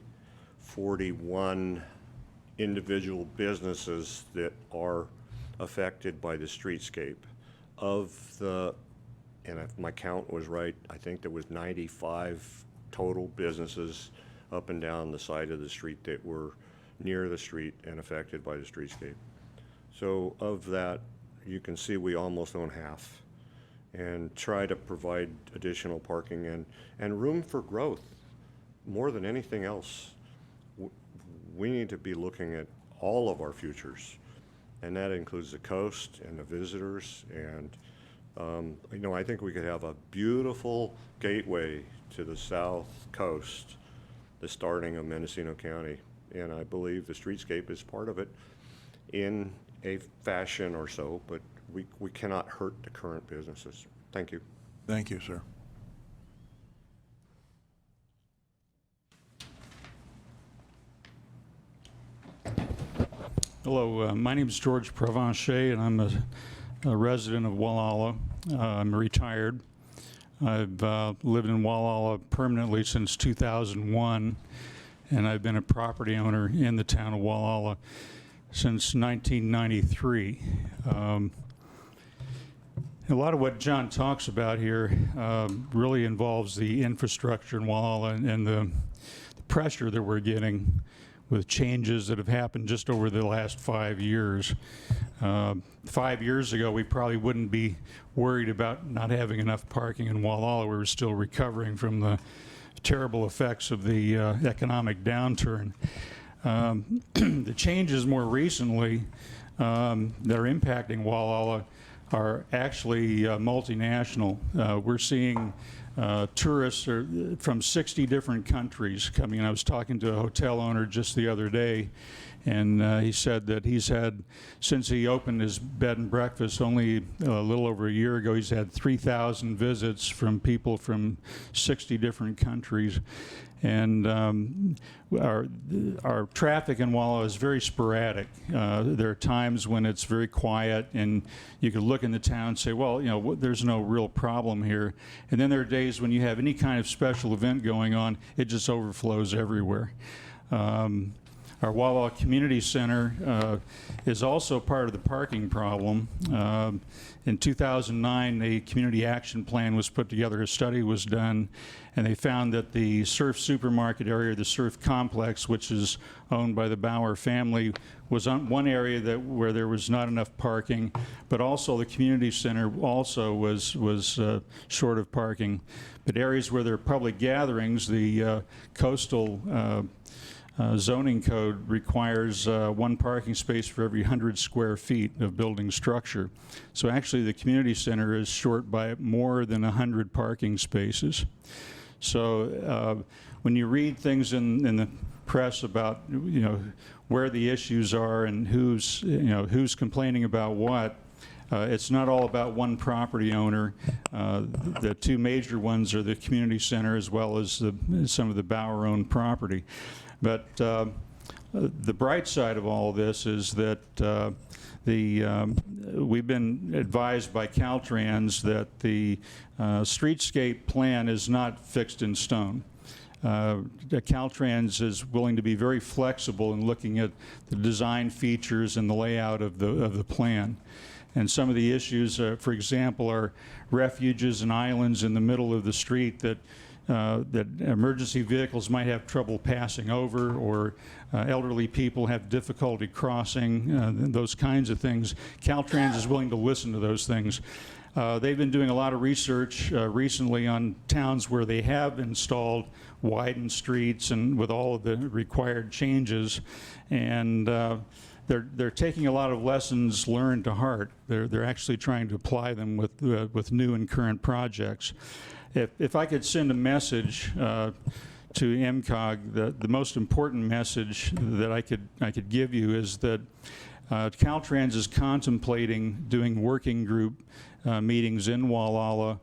41 individual businesses that are affected by the streetscape. Of the, and if my count was right, I think there was 95 total businesses up and down the side of the street that were near the street and affected by the streetscape. So of that, you can see we almost own half, and try to provide additional parking and room for growth. More than anything else, we need to be looking at all of our futures, and that includes the coast and the visitors. And I think we could have a beautiful gateway to the south coast, the starting of Mendocino County, and I believe the streetscape is part of it in a fashion or so, but we cannot hurt the current businesses. Thank you. Thank you, sir. Hello, my name is George Provencher, and I'm a resident of Wallala. I'm retired. I've lived in Wallala permanently since 2001, and I've been a property owner in the town of Wallala since 1993. A lot of what John talks about here really involves the infrastructure in Wallala and the pressure that we're getting with changes that have happened just over the last 5 years. 5 years ago, we probably wouldn't be worried about not having enough parking in Wallala. We were still recovering from the terrible effects of the economic downturn. The changes more recently that are impacting Walla are actually multinational. We're seeing tourists from 60 different countries coming in. I was talking to a hotel owner just the other day, and he said that he's had, since he opened his bed and breakfast only a little over a year ago, he's had 3,000 visits from people from 60 different countries. And our traffic in Walla is very sporadic. There are times when it's very quiet, and you could look in the town and say, well, you know, there's no real problem here. And then there are days when you have any kind of special event going on, it just overflows everywhere. Our Walla Community Center is also part of the parking problem. In 2009, a community action plan was put together, a study was done, and they found that the Surf Supermarket area, the Surf Complex, which is owned by the Bauer family, was on one area where there was not enough parking, but also the community center also was short of parking. But areas where there are public gatherings, the coastal zoning code requires one parking space for every 100 square feet of building structure. So actually the community center is short by more than 100 parking spaces. So when you read things in the press about, you know, where the issues are and who's complaining about what, it's not all about one property owner. The two major ones are the community center as well as some of the Bauer-owned property. But the bright side of all of this is that we've been advised by Caltrans that the streetscape plan is not fixed in stone. Caltrans is willing to be very flexible in looking at the design features and the layout of the plan. And some of the issues, for example, are refuges and islands in the middle of the street that emergency vehicles might have trouble passing over, or elderly people have difficulty crossing, those kinds of things. Caltrans is willing to listen to those things. They've been doing a lot of research recently on towns where they have installed widened streets and with all of the required changes, and they're taking a lot of lessons learned to heart. They're actually trying to apply them with new and current projects. If I could send a message to MCOG, the most important message that I could give you is that Caltrans is contemplating doing working group meetings in Walla.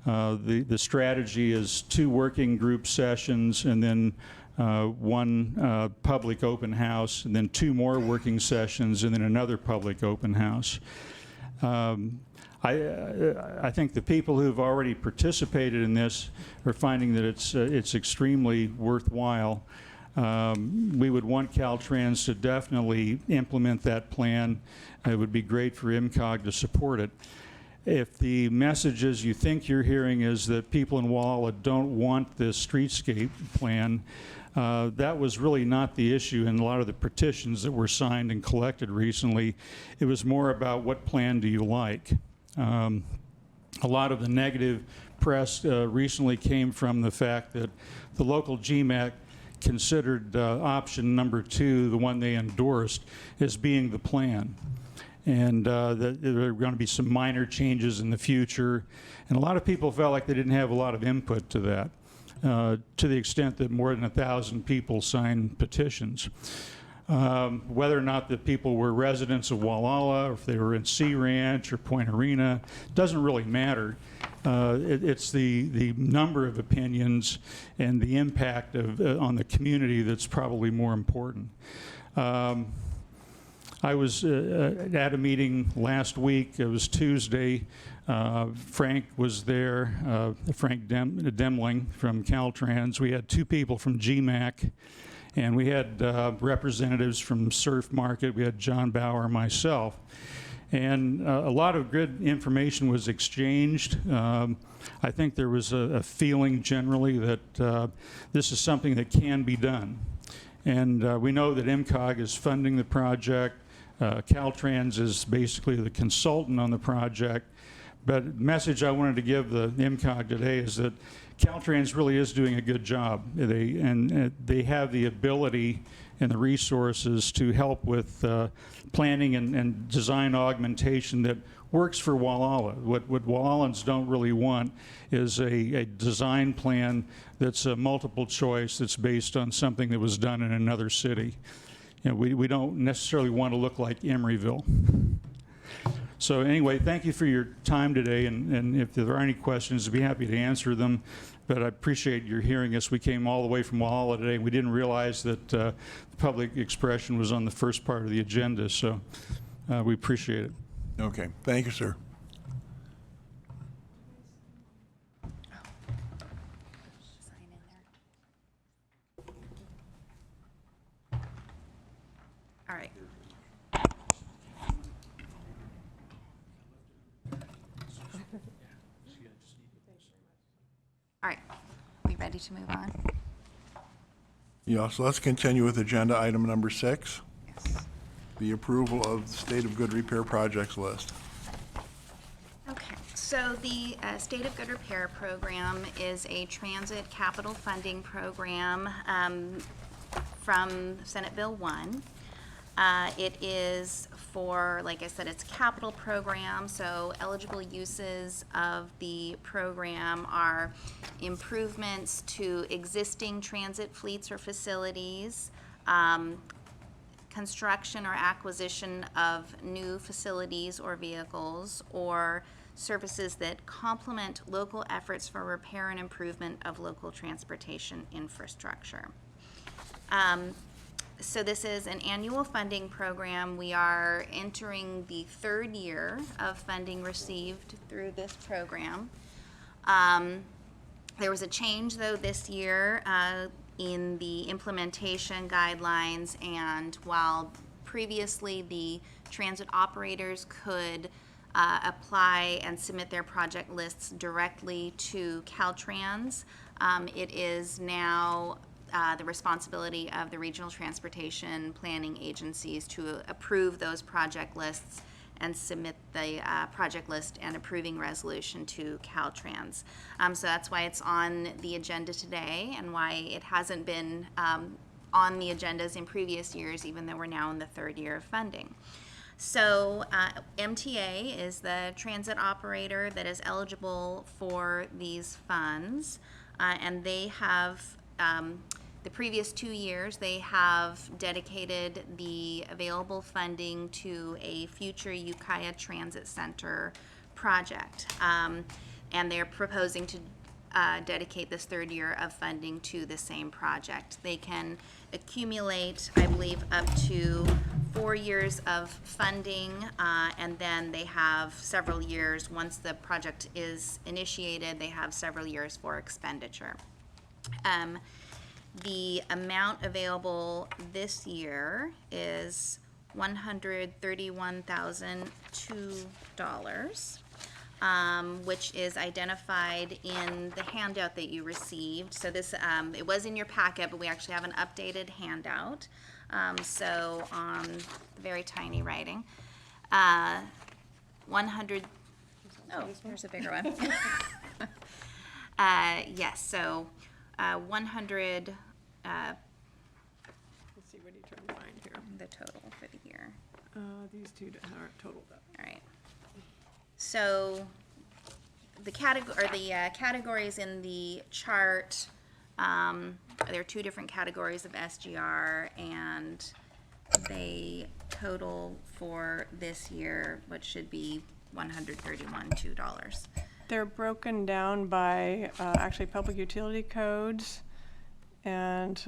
The strategy is 2 working group sessions and then 1 public open house, and then 2 more working sessions, and then another public open house. I think the people who've already participated in this are finding that it's extremely worthwhile. We would want Caltrans to definitely implement that plan. It would be great for MCOG to support it. If the messages you think you're hearing is that people in Walla don't want this streetscape plan, that was really not the issue in a lot of the petitions that were signed and collected recently. It was more about what plan do you like. A lot of the negative press recently came from the fact that the local GMAC considered option number 2, the one they endorsed, as being the plan. And that there are going to be some minor changes in the future. And a lot of people felt like they didn't have a lot of input to that, to the extent that more than 1,000 people signed petitions. Whether or not the people were residents of Walla, or if they were in Sea Ranch or Point Arena, doesn't really matter. It's the number of opinions and the impact on the community that's probably more important. I was at a meeting last week. It was Tuesday. Frank was there, Frank Demling from Caltrans. We had 2 people from GMAC, and we had representatives from Surf Market. We had John Bauer and myself. And a lot of good information was exchanged. I think there was a feeling generally that this is something that can be done. And we know that MCOG is funding the project. Caltrans is basically the consultant on the project. But the message I wanted to give the MCOG today is that Caltrans really is doing a good job. They have the ability and the resources to help with planning and design augmentation that works for Wallala. What Wallalans don't really want is a design plan that's a multiple choice that's based on something that was done in another city. You know, we don't necessarily want to look like Emeryville. So anyway, thank you for your time today, and if there are any questions, I'd be happy to answer them. But I appreciate your hearing us. We came all the way from Wallala today. We didn't realize that the public expression was on the first part of the agenda, so we appreciate it. Okay, thank you, sir. All right. All right, we ready to move on? Yeah, so let's continue with agenda item number 6, Yes. the approval of the State of Good Repair projects list. Okay, so the State of Good Repair Program is a transit capital funding program from Senate Bill 1. It is for, like I said, it's a capital program, so eligible uses of the program are improvements to existing transit fleets or facilities, construction or acquisition of new facilities or vehicles, or services that complement local efforts for repair and improvement of local transportation infrastructure. So this is an annual funding program. We are entering the 3rd year of funding received through this program. There was a change, though, this year in the implementation guidelines, and while previously the transit operators could apply and submit their project lists directly to Caltrans, it is now the responsibility of the regional transportation planning agencies to approve those project lists and submit the project list and approving resolution to Caltrans. So that's why it's on the agenda today, and why it hasn't been on the agendas in previous years, even though we're now in the 3rd year of funding. So MTA is the transit operator that is eligible for these funds, and they have the previous 2 years, they have dedicated the available funding to a future Ukiah Transit Center project. And they're proposing to dedicate this 3rd year of funding to the same project. They can accumulate, I believe, up to 4 years of funding, and then they have several years, once the project is initiated, they have several years for expenditure. The amount available this year is $131,002, which is identified in the handout that you received. So this, it was in your packet, but we actually have an updated handout. So on very tiny writing, 100, oh, here's a bigger one. Yes, so 100, Let's see, what are you trying to find here? the total for the year. These two aren't totaled up. All right. So the categories in the chart, there are 2 different categories of SGR, and they total for this year, which should be $131,200. They're broken down by actually public utility codes, and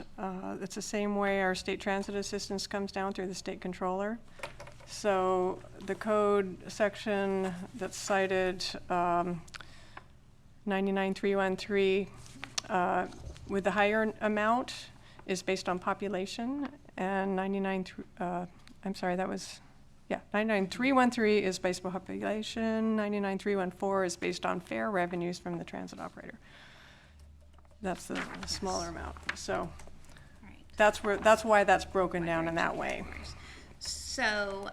it's the same way our state transit assistance comes down through the state controller. So the code section that's cited, 99313, with the higher amount is based on population, and 99313 is based on population, 99314 is based on fare revenues from the transit operator. That's the smaller amount. So All right. that's why that's broken down in that way. So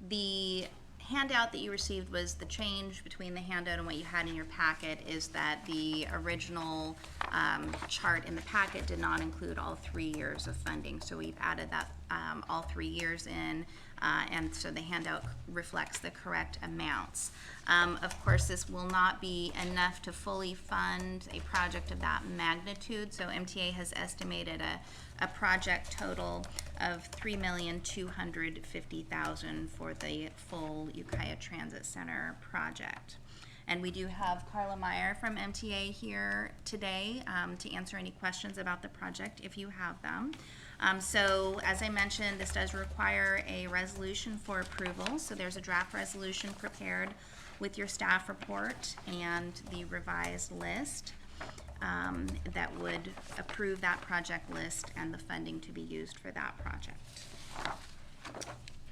the handout that you received was the change between the handout and what you had in your packet is that the original chart in the packet did not include all 3 years of funding. So we've added that all 3 years in, and so the handout reflects the correct amounts. Of course, this will not be enough to fully fund a project of that magnitude. So MTA has estimated a project total of $3,250,000 for the full Ukiah Transit Center project. And we do have Carla Meyer from MTA here today to answer any questions about the project if you have them. So as I mentioned, this does require a resolution for approval. So there's a draft resolution prepared with your staff report and the revised list that would approve that project list and the funding to be used for that project.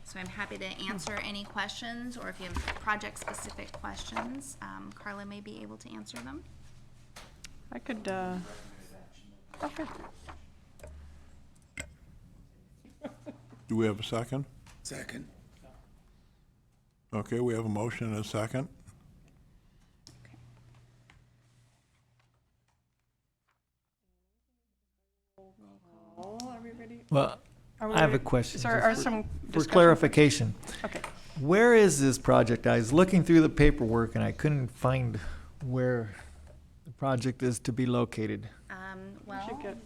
So I'm happy to answer any questions, or if you have project-specific questions, Carla may be able to answer them. I could, okay. Do we have a second? Second. Okay, we have a motion and a second. Well, I have a question. So are some For discussion? clarification, Okay. where is this project? I was looking through the paperwork and I couldn't find where the project is to be located. Well, should get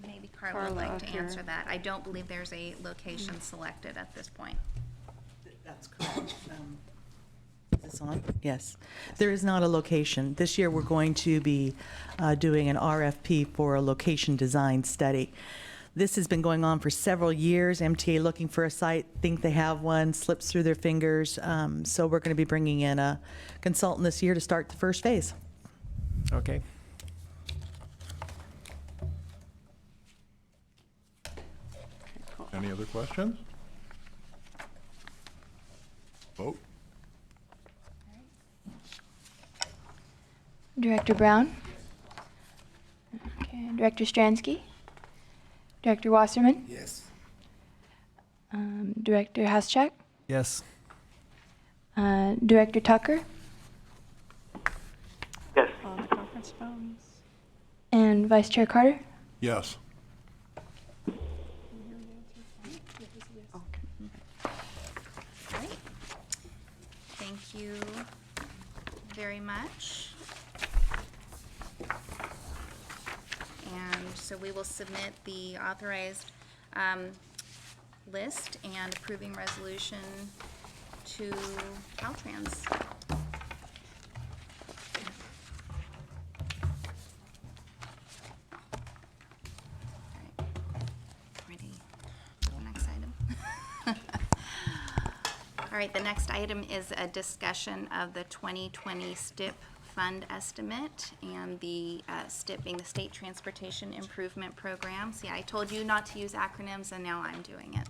maybe Carla would Carla like up to here. answer that. I don't believe there's a location selected at this point. That's correct. Is this on? Yes. There is not a location. This year, we're going to be doing an RFP for a location design study. This has been going on for several years. MTA looking for a site, think they have one, slips through their fingers. So we're going to be bringing in a consultant this year to start the first phase. Okay. Any other questions? Vote. Director Brown? Okay, Director Stransky? Director Wasserman? Yes. Director Haschak? Yes. Director Tucker? On the conference phones. And Vice Chair Carter? Yes. Thank you very much. And so we will submit the authorized list and approving resolution to Caltrans. Ready for the next item? All right, the next item is a discussion of the 2020 STIP fund estimate and the STIP being the State Transportation Improvement Program. See, I told you not to use acronyms and now I'm doing it.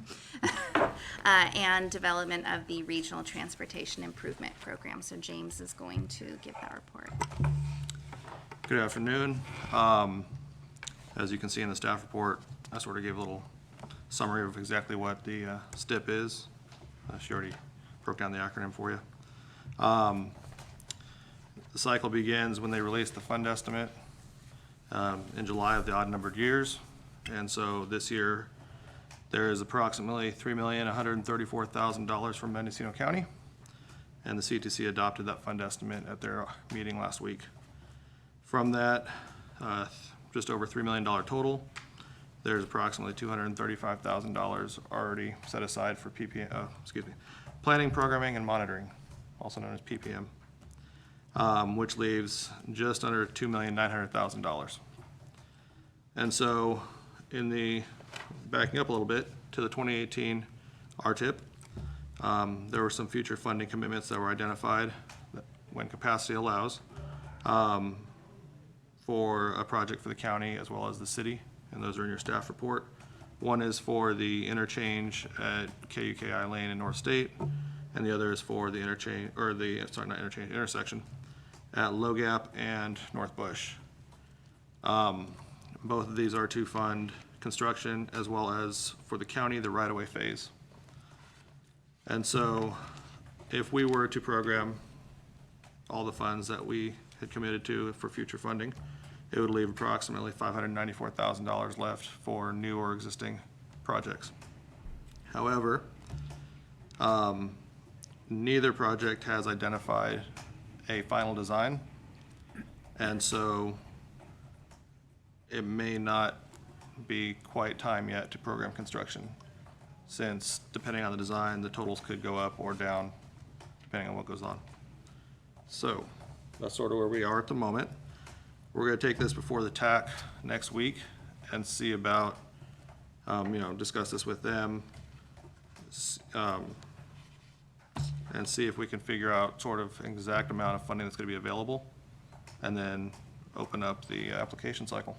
And development of the Regional Transportation Improvement Program. So James is going to give that report. Good afternoon. As you can see in the staff report, I sort of gave a little summary of exactly what the STIP is. She already broke down the acronym for you. The cycle begins when they release the fund estimate in July of the odd-numbered years. And so this year, there is approximately $3,134,000 from Mendocino County. And the CTC adopted that fund estimate at their meeting last week. From that, just over $3 million total, there's approximately $235,000 already set aside for planning, programming, and monitoring, also known as PPM, which leaves just under $2,900,000. And so, backing up a little bit to the 2018 RTIP, there were some future funding commitments that were identified when capacity allows for a project for the county as well as the city, and those are in your staff report. One is for the interchange at KUKI Lane in North State, and the other is for the intersection at Low Gap and North Bush. Both of these are to fund construction as well as for the county, the right-of-way phase. And so if we were to program all the funds that we had committed to for future funding, it would leave approximately $594,000 left for new or existing projects. However, neither project has identified a final design, and so it may not be quite time yet to program construction, since depending on the design, the totals could go up or down, depending on what goes on. So that's sort of where we are at the moment. We're gonna take this before the TAC next week and see about, discuss this with them, and see if we can figure out sort of exact amount of funding that's gonna be available, and then open up the application cycle.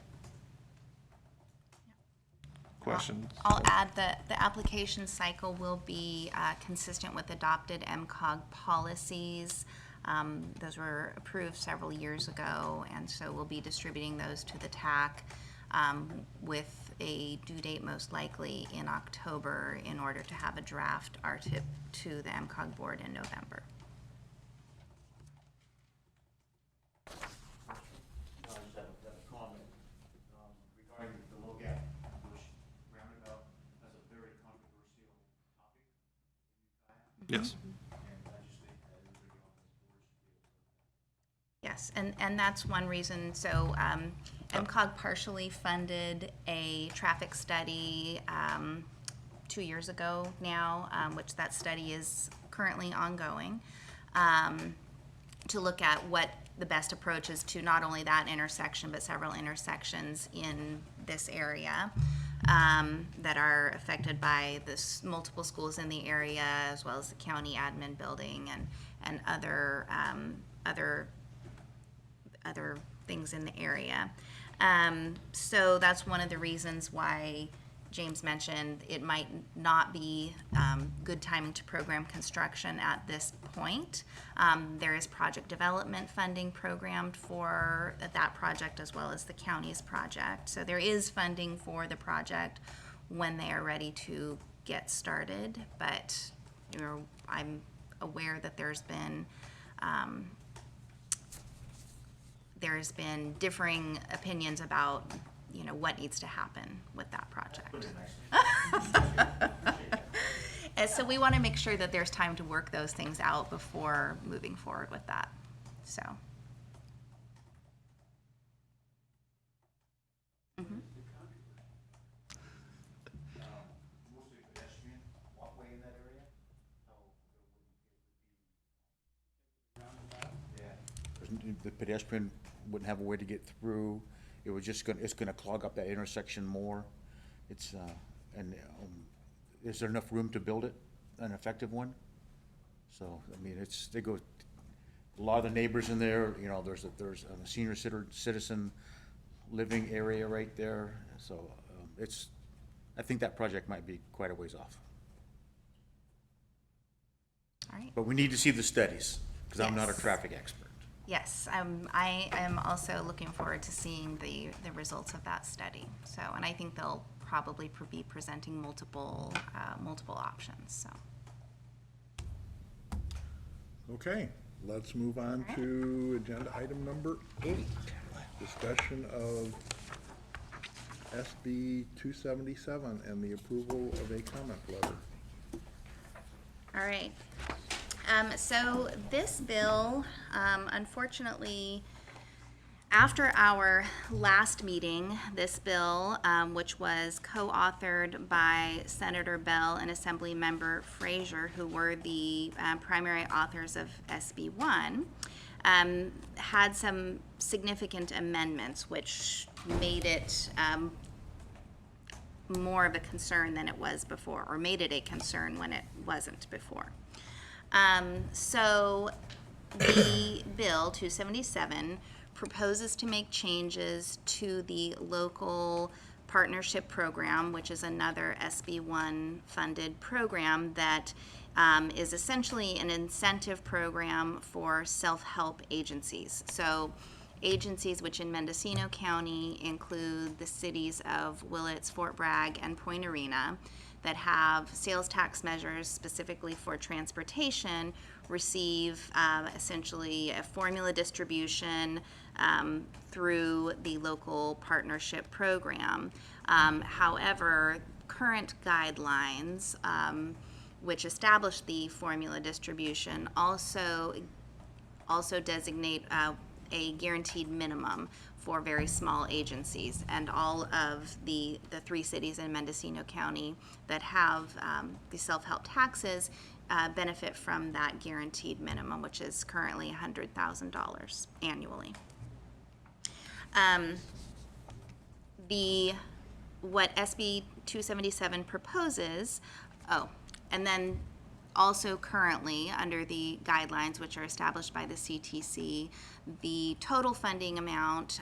Questions? I'll add that the application cycle will be consistent with adopted MCOG policies. Those were approved several years ago, and so we'll be distributing those to the TAC with a due date most likely in October in order to have a draft RTIP to the MCOG board in November. I just have a comment regarding the low gap bush roundabout. That's a very controversial topic. Yes. And I just think that everybody on this board should be able to. Yes, and that's one reason. So MCOG partially funded a traffic study 2 years ago now, which that study is currently ongoing, to look at what the best approach is to not only that intersection, but several intersections in this area that are affected by this multiple schools in the area, as well as the county admin building and other things in the area. So that's one of the reasons why James mentioned it might not be good timing to program construction at this point. There is project development funding programmed for that project as well as the county's project. So there is funding for the project when they are ready to get started, but I'm aware that there's been differing opinions about, what needs to happen with that project. And so we want to make sure that there's time to work those things out before moving forward with that, so. Mostly pedestrian walkway in that area. The pedestrian wouldn't have a way to get through. It was just it's gonna clog up that intersection more. It's, is there enough room to build it, an effective one? So, I mean, a lot of the neighbors in there, there's a senior citizen living area right there. So, I think that project might be quite a ways off. All right. But we need to see the studies, because I'm not a Yes. traffic expert. Yes, I am also looking forward to seeing the results of that study. So, and I think they'll probably be presenting multiple options, so. Okay, let's move on to agenda item number 8, discussion of SB 277 and the approval of a comment letter. All right. So this bill, unfortunately, after our last meeting, this bill, which was co-authored by Senator Bell and Assembly Member Frazier, who were the primary authors of SB 1, had some significant amendments, which made it more of a concern than it was before, or made it a concern when it wasn't before. So the bill 277 proposes to make changes to the local partnership program, which is another SB1 funded program that is essentially an incentive program for self-help agencies. So agencies which in Mendocino County include the cities of Willits, Fort Bragg, and Point Arena. that have sales tax measures specifically for transportation receive essentially a formula distribution through the local partnership program. However, current guidelines, which establish the formula distribution, also designate a guaranteed minimum for very small agencies, and all of the 3 cities in Mendocino County that have the self-help taxes benefit from that guaranteed minimum, which is currently $100,000 annually. What SB 277 proposes, and then also currently, under the guidelines which are established by the CTC, the total funding amount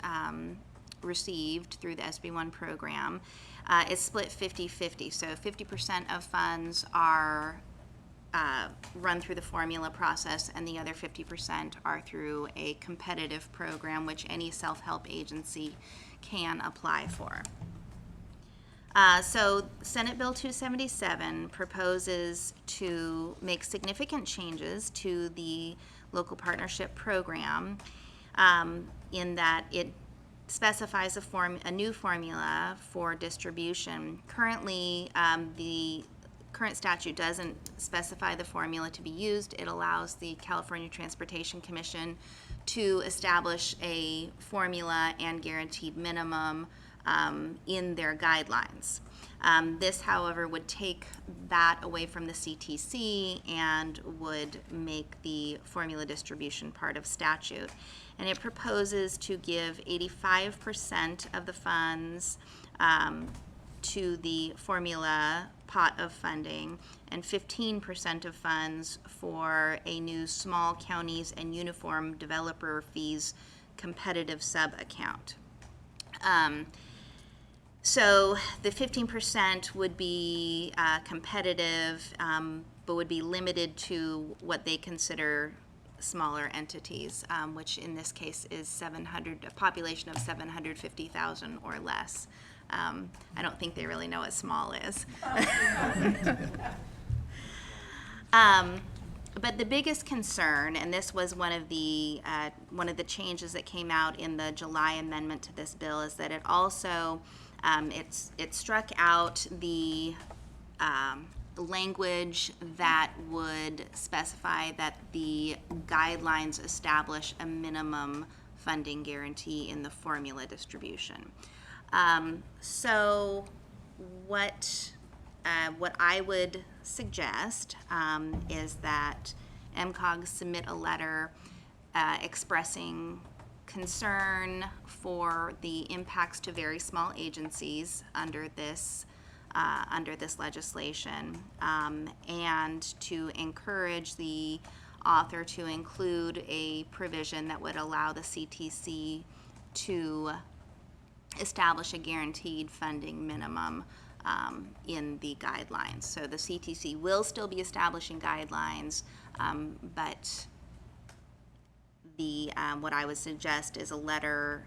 received through the SB1 program is split 50-50. So 50% of funds are run through the formula process, and the other 50% are through a competitive program which any self-help agency can apply for. So Senate Bill 277 proposes to make significant changes to the local partnership program in that it specifies a new formula for distribution. Currently, the current statute doesn't specify the formula to be used. It allows the California Transportation Commission to establish a formula and guaranteed minimum in their guidelines. This, however, would take that away from the CTC and would make the formula distribution part of statute. And it proposes to give 85% of the funds to the formula pot of funding and 15% of funds for a new small counties and uniform developer fees competitive sub-account. So the 15% would be competitive, but would be limited to what they consider smaller entities, which in this case is a population of 750,000 or less. I don't think they really know what small is. But the biggest concern, and this was one of the changes that came out in the July amendment to this bill, is that it also it struck out the language that would specify that the guidelines establish a minimum funding guarantee in the formula distribution. So what I would suggest is that MCOG submit a letter expressing concern for the impacts to very small agencies under this legislation, and to encourage the author to include a provision that would allow the CTC to establish a guaranteed funding minimum in the guidelines. So the CTC will still be establishing guidelines, but what I would suggest is a letter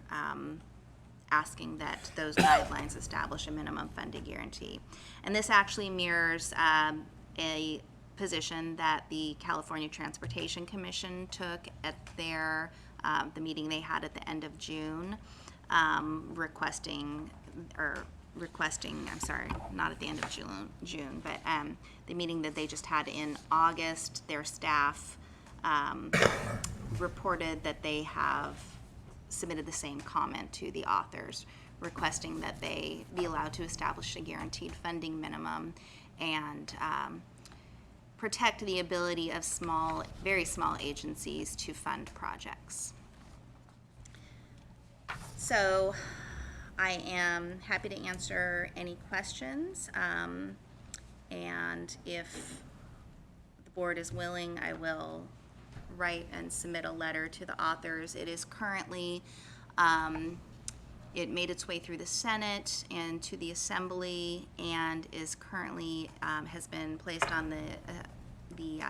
asking that those guidelines establish a minimum funding guarantee. And this actually mirrors a position that the California Transportation Commission took at the meeting they had at the end of June, requesting, I'm sorry, not at the end of June, but the meeting that they just had in August, their staff reported that they have submitted the same comment to the authors, requesting that they be allowed to establish a guaranteed funding minimum and protect the ability of very small agencies to fund projects. So I am happy to answer any questions, and if the board is willing, I will write and submit a letter to the authors. It is currently, it made its way through the Senate and to the Assembly, and is currently, has been placed on the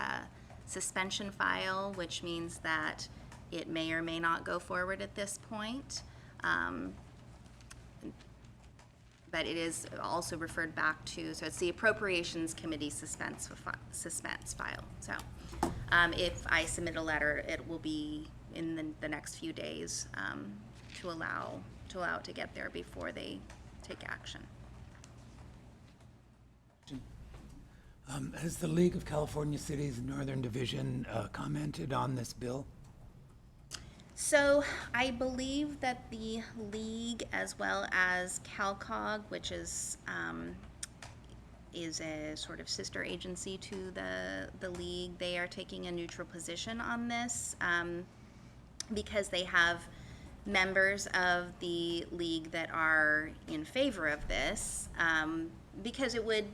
suspension file, which means that it may or may not go forward at this point. but it is also referred back to, so it's the Appropriations Committee suspense file. So if I submit a letter, it will be in the next few days to allow it to get there before they take action. Has the League of California Cities Northern Division commented on this bill? So I believe that the league, as well as CALCOG, which is a sort of sister agency to the league, they are taking a neutral position on this because they have members of the league that are in favor of this, because it would,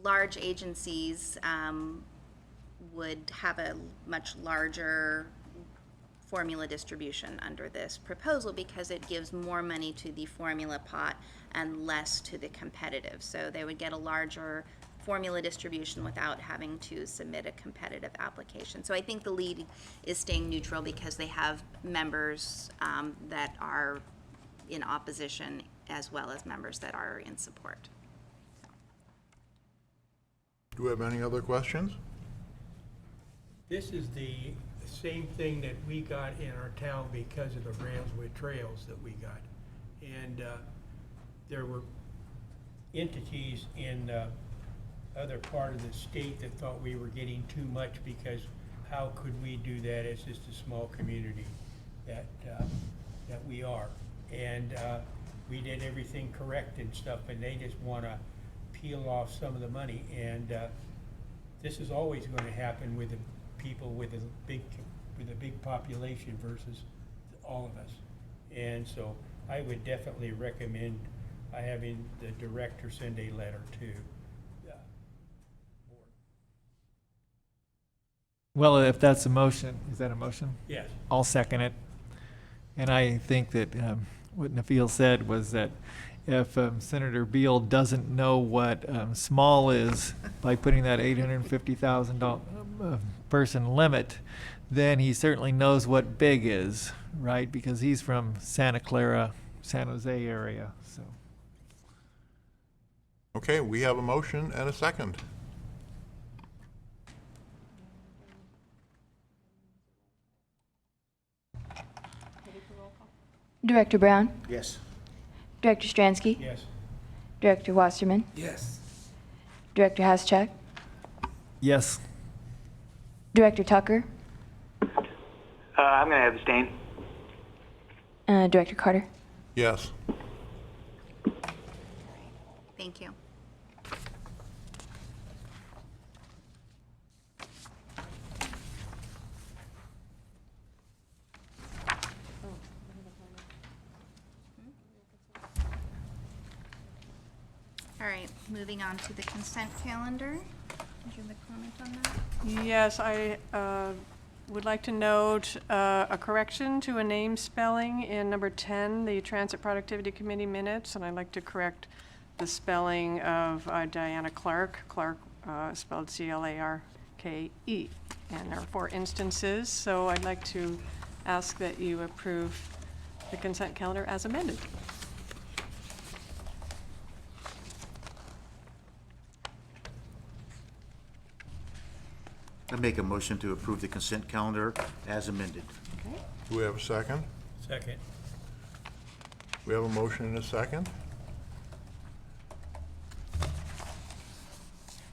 large agencies would have a much larger formula distribution under this proposal because it gives more money to the formula pot and less to the competitive. So they would get a larger formula distribution without having to submit a competitive application. So I think the league is staying neutral because they have members that are in opposition as well as members that are in support. Do we have any other questions? This is the same thing that we got in our town because of the Ramswood trails that we got. And there were entities in other part of the state that thought we were getting too much because how could we do that? It's just a small community that we are. And we did everything correct and stuff, and they just want to peel off some of the money. And this is always going to happen with the people with a big population versus all of us. And so I would definitely recommend having the director send a letter to the board. Well, if that's a motion, is that a motion? Yes. I'll second it. And I think that what Nafeel said was that if Senator Beal doesn't know what small is by putting that $850,000 person limit, then he certainly knows what big is, right? Because he's from Santa Clara, San Jose area. So. Okay, we have a motion and a second. Director Brown, Yes. Director Stransky, Yes. Director Wasserman, Yes. Director Haschak, Yes. Director Tucker, I'm going to abstain. Director Carter. Yes. Thank you. All right, moving on to the consent calendar. Did you have a comment on that? Yes, I would like to note a correction to a name spelling in number 10, the Transit Productivity Committee minutes, and I'd like to correct the spelling of Diana Clark, spelled C-L-A-R-K-E. And there are 4 instances, so I'd like to ask that you approve the consent calendar as amended. I make a motion to approve the consent calendar as amended. Okay. Do we have a second? Second. We have a motion and a second.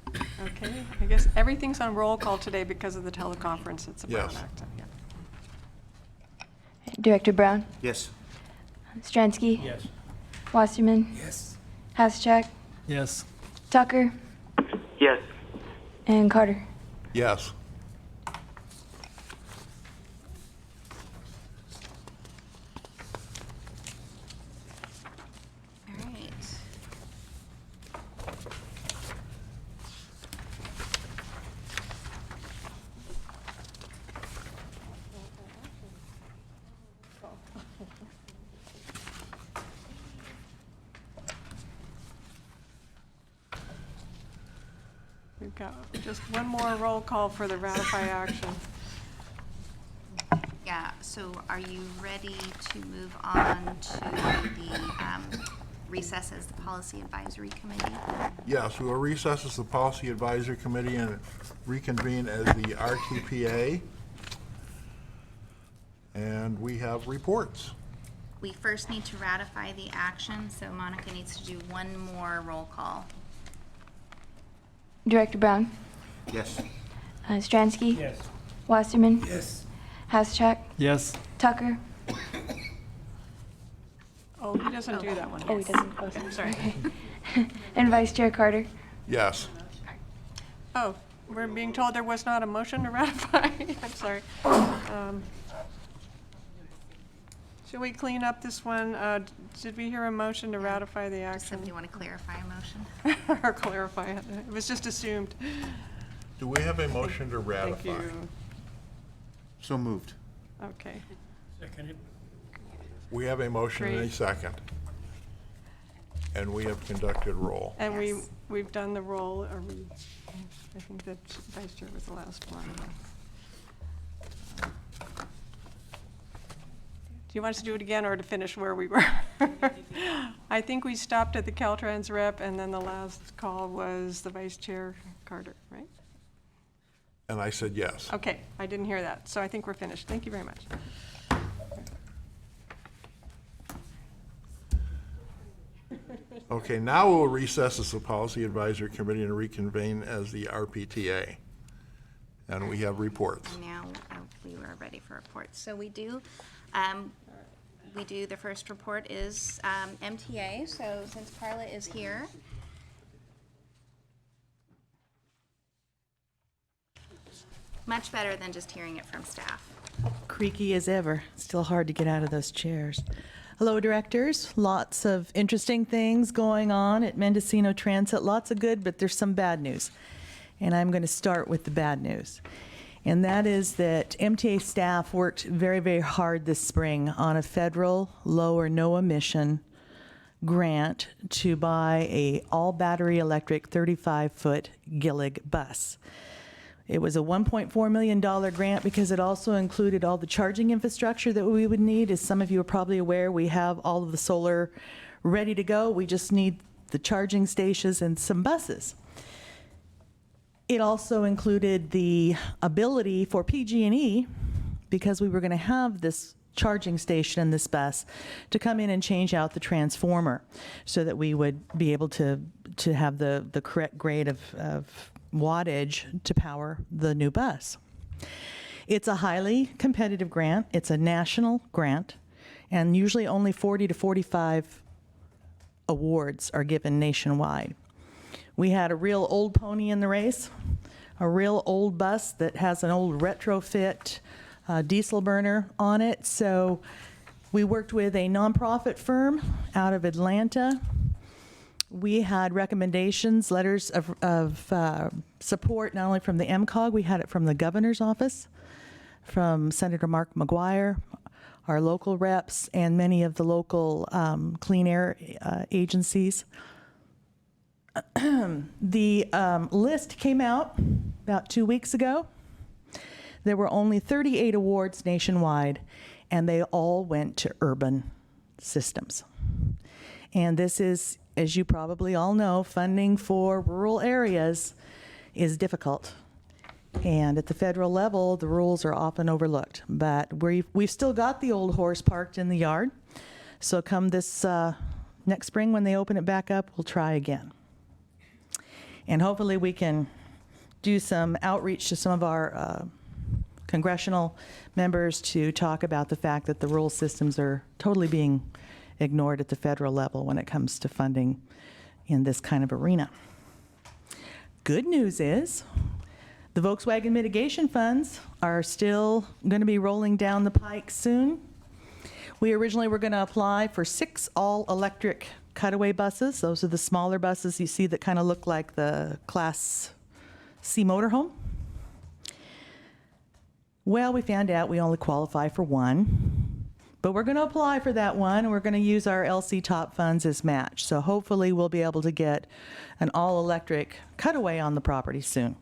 Okay, I guess everything's on roll call today because of the teleconference. It's a Brown Yes. Act. Yeah. Director Brown, Yes. Stransky, Yes. Wasserman, Yes. Haschak, Yes. Tucker, Yes. and Carter. Yes. All right. We've got just one more roll call for the Ratify Action. Yeah, so are you ready to move on to the recess as the Policy Advisory Committee? Yes, we will recess as the Policy Advisory Committee and reconvene as the RTPA. And we have reports. We first need to ratify the action, so Monica needs to do one more roll call. Director Brown, Yes. Stransky, Yes. Wasserman, Yes. Hasechak, Yes. Tucker. Oh, he doesn't do that one. Oh, he doesn't. Oh, Sorry. And Vice Chair Carter. Yes. Oh, we're being told there was not a motion to ratify. I'm sorry. Should we clean up this one? Did we hear a motion to ratify the action? Somebody want to clarify a motion? Or clarify it? It was just assumed. Do we have a motion to Thank ratify? you. So moved. Okay. Seconded. We have a motion and a Great. second. And we have conducted roll. And Yes. we've done the roll, or we, I think that Vice Chair was the last one. Do you want us to do it again or to finish where we were? I think we stopped at the Caltrans rep, and then the last call was the Vice Chair Carter, right? And I said yes. Okay, I didn't hear that, so I think we're finished. Thank you very much. Okay, now we'll recess as the Policy Advisory Committee and reconvene as the RPTA. And we have reports. Now we were ready for reports. So we do, the first report is MTA. So since Carla is here. Much better than just hearing it from staff. Creaky as ever. Still hard to get out of those chairs. Hello, directors. Lots of interesting things going on at Mendocino Transit. Lots of good, but there's some bad news. And I'm going to start with the bad news. And that is that MTA staff worked very, very hard this spring on a federal low or no emission grant to buy a all battery electric 35-foot Gillig bus. It was a $1.4 million grant because it also included all the charging infrastructure that we would need. As some of you are probably aware, we have all of the solar ready to go. We just need the charging stations and some buses. It also included the ability for PG&E, because we were going to have this charging station in this bus, to come in and change out the transformer so that we would be able to have the correct grade of wattage to power the new bus. It's a highly competitive grant. It's a national grant, and usually only 40 to 45 awards are given nationwide. We had a real old pony in the race, a real old bus that has an old retrofit diesel burner on it. So we worked with a nonprofit firm out of Atlanta. We had recommendations, letters of support, not only from the MCOG, we had it from the governor's office, from Senator Mark McGuire, our local reps, and many of the local clean air agencies. The list came out about 2 weeks ago. There were only 38 awards nationwide, and they all went to urban systems. And this is, as you probably all know, funding for rural areas is difficult. And at the federal level, the rules are often overlooked. But we've still got the old horse parked in the yard. So come this next spring when they open it back up, we'll try again. And hopefully we can do some outreach to some of our congressional members to talk about the fact that the rural systems are totally being ignored at the federal level when it comes to funding in this kind of arena. Good news is the Volkswagen mitigation funds are still going to be rolling down the pike soon. We originally were going to apply for 6 all-electric cutaway buses. Those are the smaller buses you see that kind of look like the Class C motorhome. Well, we found out we only qualify for 1, but we're going to apply for that one, and we're going to use our LC top funds as match. So hopefully we'll be able to get an all-electric cutaway on the property soon.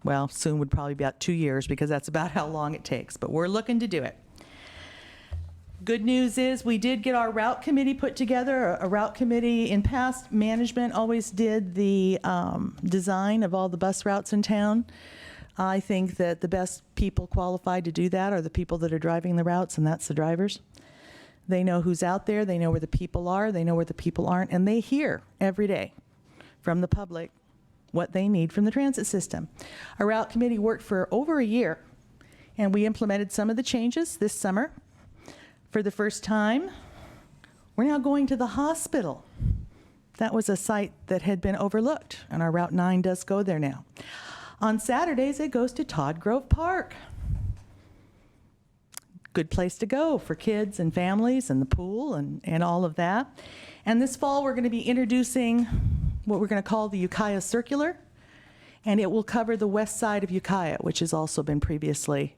Well, soon would probably be about 2 years, because that's about how long it takes, but we're looking to do it. Good news is we did get our route committee put together. A route committee in past management always did the design of all the bus routes in town. I think that the best people qualified to do that are the people that are driving the routes, and that's the drivers. They know who's out there, they know where the people are, they know where the people aren't, and they hear every day from the public what they need from the transit system. Our route committee worked for over a year, and we implemented some of the changes this summer. For the first time, we're now going to the hospital. That was a site that had been overlooked, and our Route 9 does go there now. On Saturdays, it goes to Todd Grove Park. Good place to go for kids and families and the pool and all of that. And this fall, we're going to be introducing what we're going to call the Ukiah Circular, and it will cover the west side of Ukiah, which has also been previously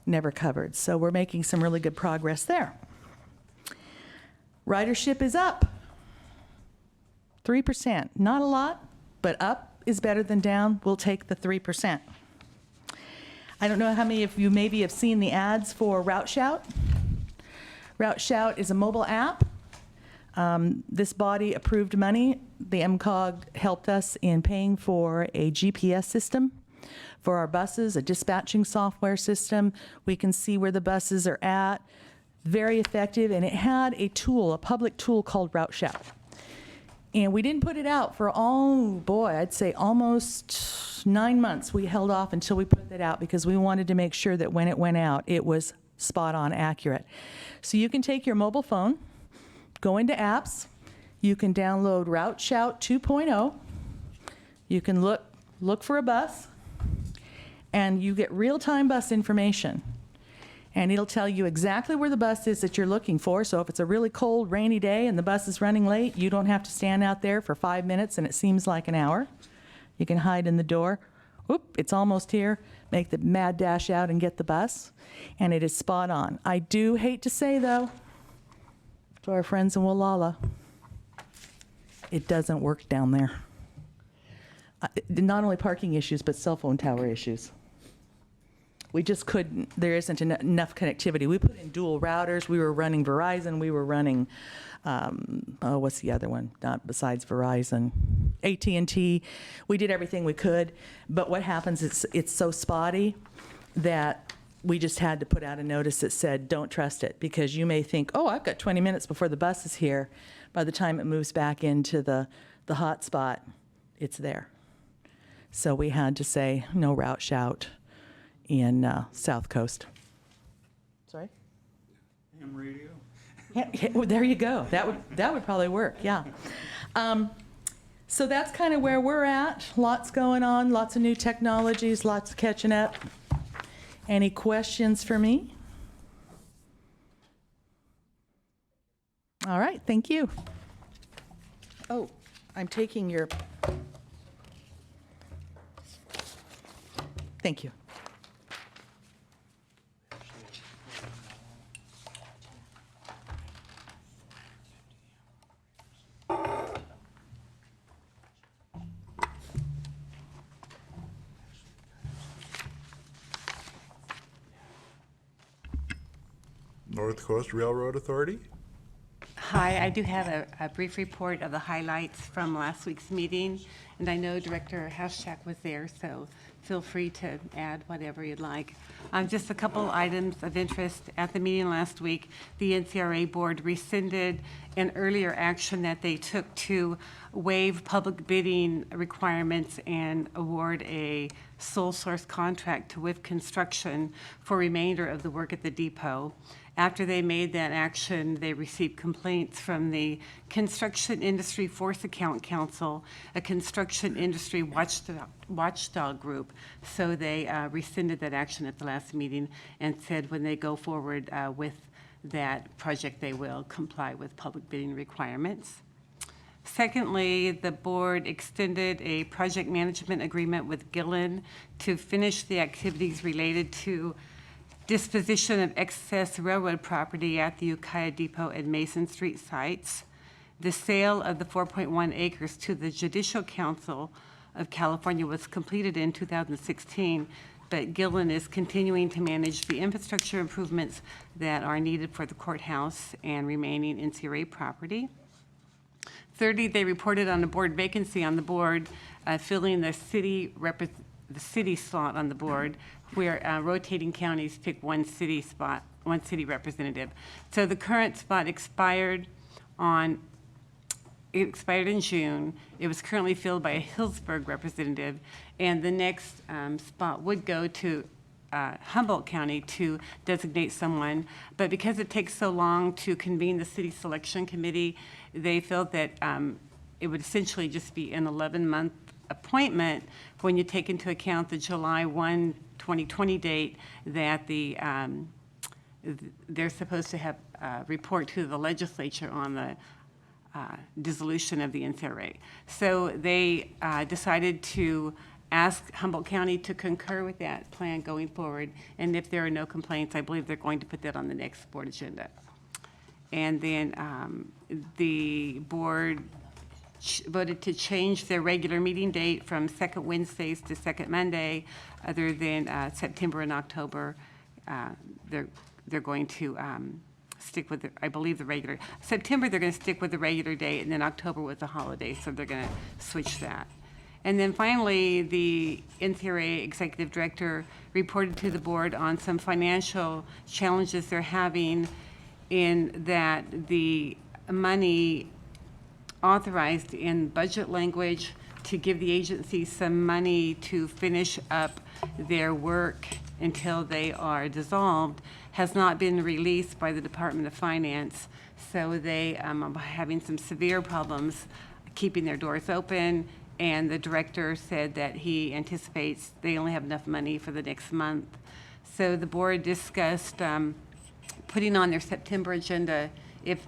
never covered. So we're making some really good progress there. Ridership is up 3%. Not a lot, but up is better than down. We'll take the 3%. I don't know how many of you maybe have seen the ads for Route Shout. Route Shout is a mobile app. This body approved money. The MCOG helped us in paying for a GPS system for our buses, a dispatching software system. We can see where the buses are at. Very effective, and it had a tool, a public tool called Route Shout. And we didn't put it out for, I'd say almost 9 months. We held off until we put that out because we wanted to make sure that when it went out, it was spot on accurate. So you can take your mobile phone, go into apps, you can download Route Shout 2.0, you can look for a bus, and you get real-time bus information. And it'll tell you exactly where the bus is that you're looking for. So if it's a really cold, rainy day and the bus is running late, you don't have to stand out there for 5 minutes and it seems like an hour. You can hide in the door. Oop, it's almost here. Make the mad dash out and get the bus. And it is spot on. I do hate to say, though, to our friends in Wallala, it doesn't work down there. Not only parking issues, but cell phone tower issues. We just couldn't, there isn't enough connectivity. We put in dual routers. We were running Verizon. We were running, what's the other one? Not besides Verizon. AT&T. We did everything we could. But what happens is it's so spotty that we just had to put out a notice that said, don't trust it. Because you may think, oh, I've got 20 minutes before the bus is here. By the time it moves back into the hot spot, it's there. So we had to say, no Route Shout in South Coast. Sorry? Ham radio. Well, there you go. That would probably work, yeah. So that's kind of where we're at. Lots going on, lots of new technologies, lots of catching up. Any questions for me? All right, thank you. Oh, I'm taking your... Thank you. North Coast Railroad Authority. Hi, I do have a brief report of the highlights from last week's meeting, and I know Director Haschak was there, so feel free to add whatever you'd like. Just a couple items of interest. At the meeting last week, the NCRA board rescinded an earlier action that they took to waive public bidding requirements and award a sole source contract to WIF Construction for remainder of the work at the depot. After they made that action, they received complaints from the Construction Industry Force Account Council, a construction industry watchdog group. So they rescinded that action at the last meeting and said when they go forward with that project, they will comply with public bidding requirements. Secondly, the board extended a project management agreement with Gillen to finish the activities related to disposition of excess railroad property at the Ukiah Depot and Mason Street sites, the sale of the 4.1 acres to the Judicial Council of California was completed in 2016. but Gillen is continuing to manage the infrastructure improvements that are needed for the courthouse and remaining NCRA property. 30, they reported on a board vacancy on the board, filling the city slot on the board, where rotating counties pick one city representative. So the current spot expired in June. It was currently filled by a Hillsburg representative, and the next spot would go to Humboldt County to designate someone. But because it takes so long to convene the city selection committee, they felt that it would essentially just be an 11-month appointment when you take into account the July 1, 2020 date that they're supposed to have report to the legislature on the dissolution of the NCRA. So they decided to ask Humboldt County to concur with that plan going forward, and if there are no complaints, I believe they're going to put that on the next board agenda. And then the board voted to change their regular meeting date from second Wednesdays to second Monday, other than September and October. They're going to stick with, I believe, the regular. September, they're going to stick with the regular date, and then October with the holiday, so they're going to switch that. And then finally, the NCRA Executive Director reported to the board on some financial challenges they're having, in that the money authorized in budget language to give the agency some money to finish up their work until they are dissolved has not been released by the Department of Finance. So they are having some severe problems keeping their doors open, and the director said that he anticipates they only have enough money for the next month. So the board discussed putting on their September agenda, if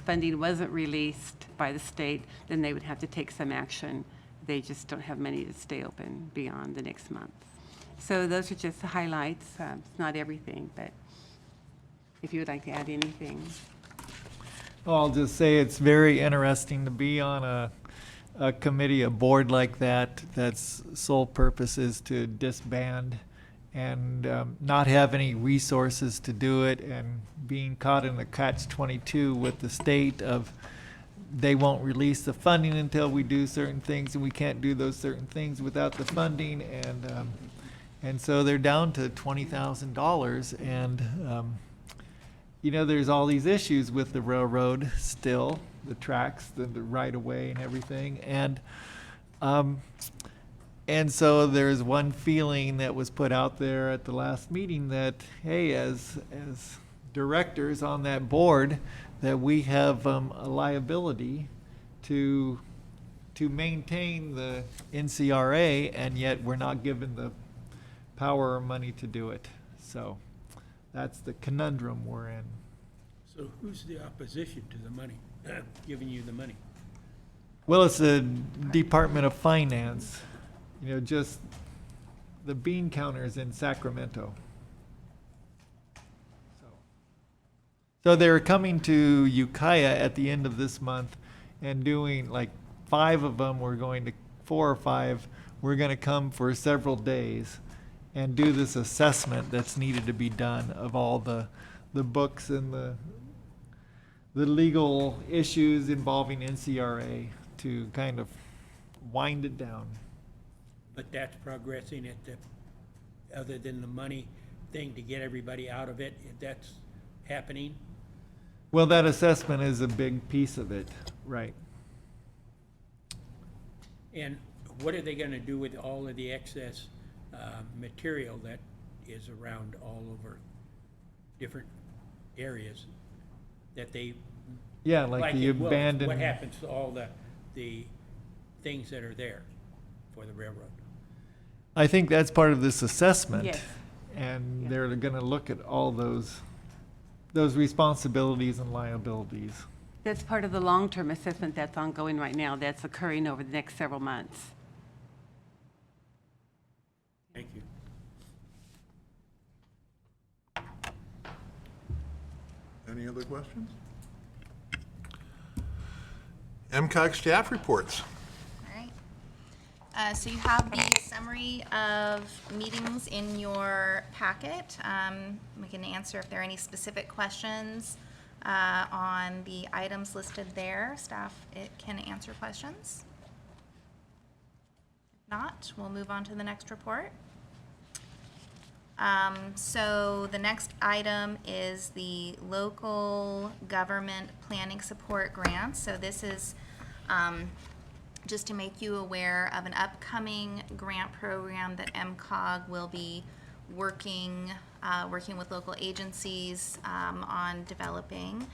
funding wasn't released by the state, then they would have to take some action. They just don't have money to stay open beyond the next month. So those are just the highlights. It's not everything, but if you would like to add anything. Well, I'll just say it's very interesting to be on a committee, a board like that, that's sole purpose is to disband and not have any resources to do it, and being caught in a catch-22 with the state of they won't release the funding until we do certain things, and we can't do those certain things without the funding, and so they're down to $20,000, and you know, there's all these issues with the railroad still, the tracks, the right-of-way and everything, and so there's one feeling that was put out there at the last meeting that, hey, as directors on that board, that we have a liability to maintain the NCRA, and yet we're not given the power or money to do it. So that's the conundrum we're in. So who's the opposition to the money, giving you the money? Well, it's the Department of Finance, you know, just the bean counters in Sacramento. So they're coming to Ukiah at the end of this month and doing, like, 5 of them, 4 or 5, we're going to come for several days and do this assessment that's needed to be done of all the books and the legal issues involving NCRA to kind of wind it down. But that's progressing at other than the money thing to get everybody out of it, if that's happening? Well, that assessment is a big piece of it, right. And what are they gonna do with all of the excess material that is around all over different areas that they? Yeah, like the abandoned. What happens to all the things that are there for the railroad? I think that's part of this assessment. Yes. And they're gonna look at all those responsibilities and liabilities. That's part of the long-term assessment that's ongoing right now, that's occurring over the next several months. Thank you. Any other questions? MCOG staff reports. All right. So you have the summary of meetings in your packet. We can answer if there are any specific questions on the items listed there. Staff can answer questions. If not, we'll move on to the next report. So the next item is the local government planning support grants. So this is just to make you aware of an upcoming grant program that MCOG will be working with local agencies on developing.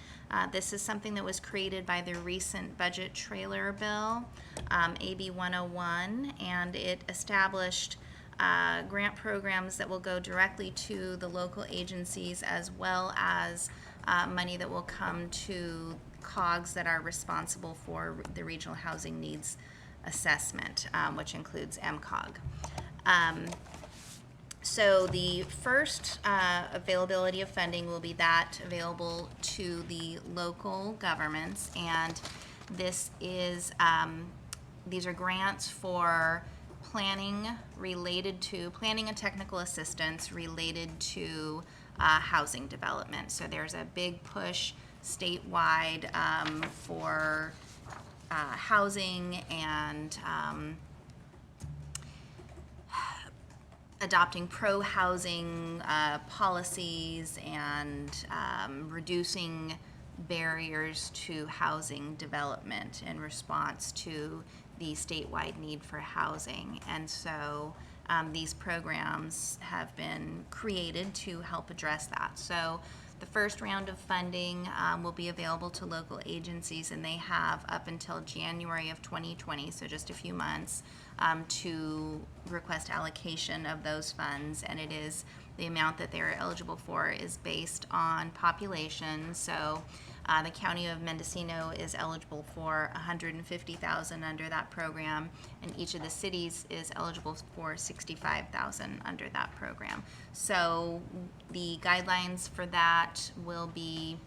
This is something that was created by the recent budget trailer bill, AB 101, and it established grant programs that will go directly to the local agencies, as well as money that will come to COGs that are responsible for the regional housing needs assessment, which includes MCOG. So the first availability of funding will be that available to the local governments, and this is these are grants for planning and technical assistance related to housing development. So there's a big push statewide for housing and adopting pro-housing policies and reducing barriers to housing development in response to the statewide need for housing. And so these programs have been created to help address that. So the first round of funding will be available to local agencies, and they have up until January of 2020, so just a few months, to request allocation of those funds. And it is the amount that they're eligible for is based on population. So the county of Mendocino is eligible for $150,000 under that program, and each of the cities is eligible for $65,000 under that program. So the guidelines for that will be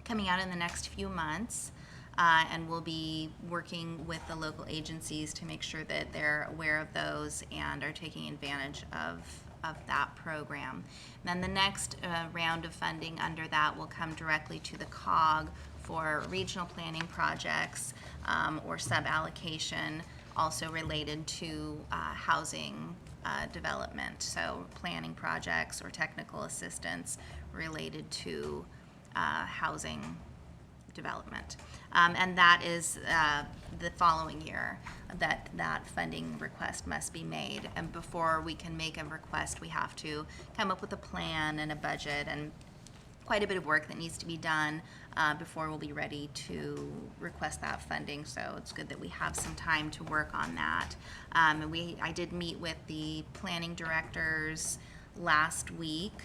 coming out in the next few months, and we'll be working with the local agencies to make sure that they're aware of those and are taking advantage of that program. Then the next round of funding under that will come directly to the COG for regional planning projects or sub-allocation, also related to housing development. So planning projects or technical assistance related to housing development. And that is the following year that funding request must be made. And before we can make a request, we have to come up with a plan and a budget, and quite a bit of work that needs to be done before we'll be ready to request that funding. So it's good that we have some time to work on that. I did meet with the planning directors last week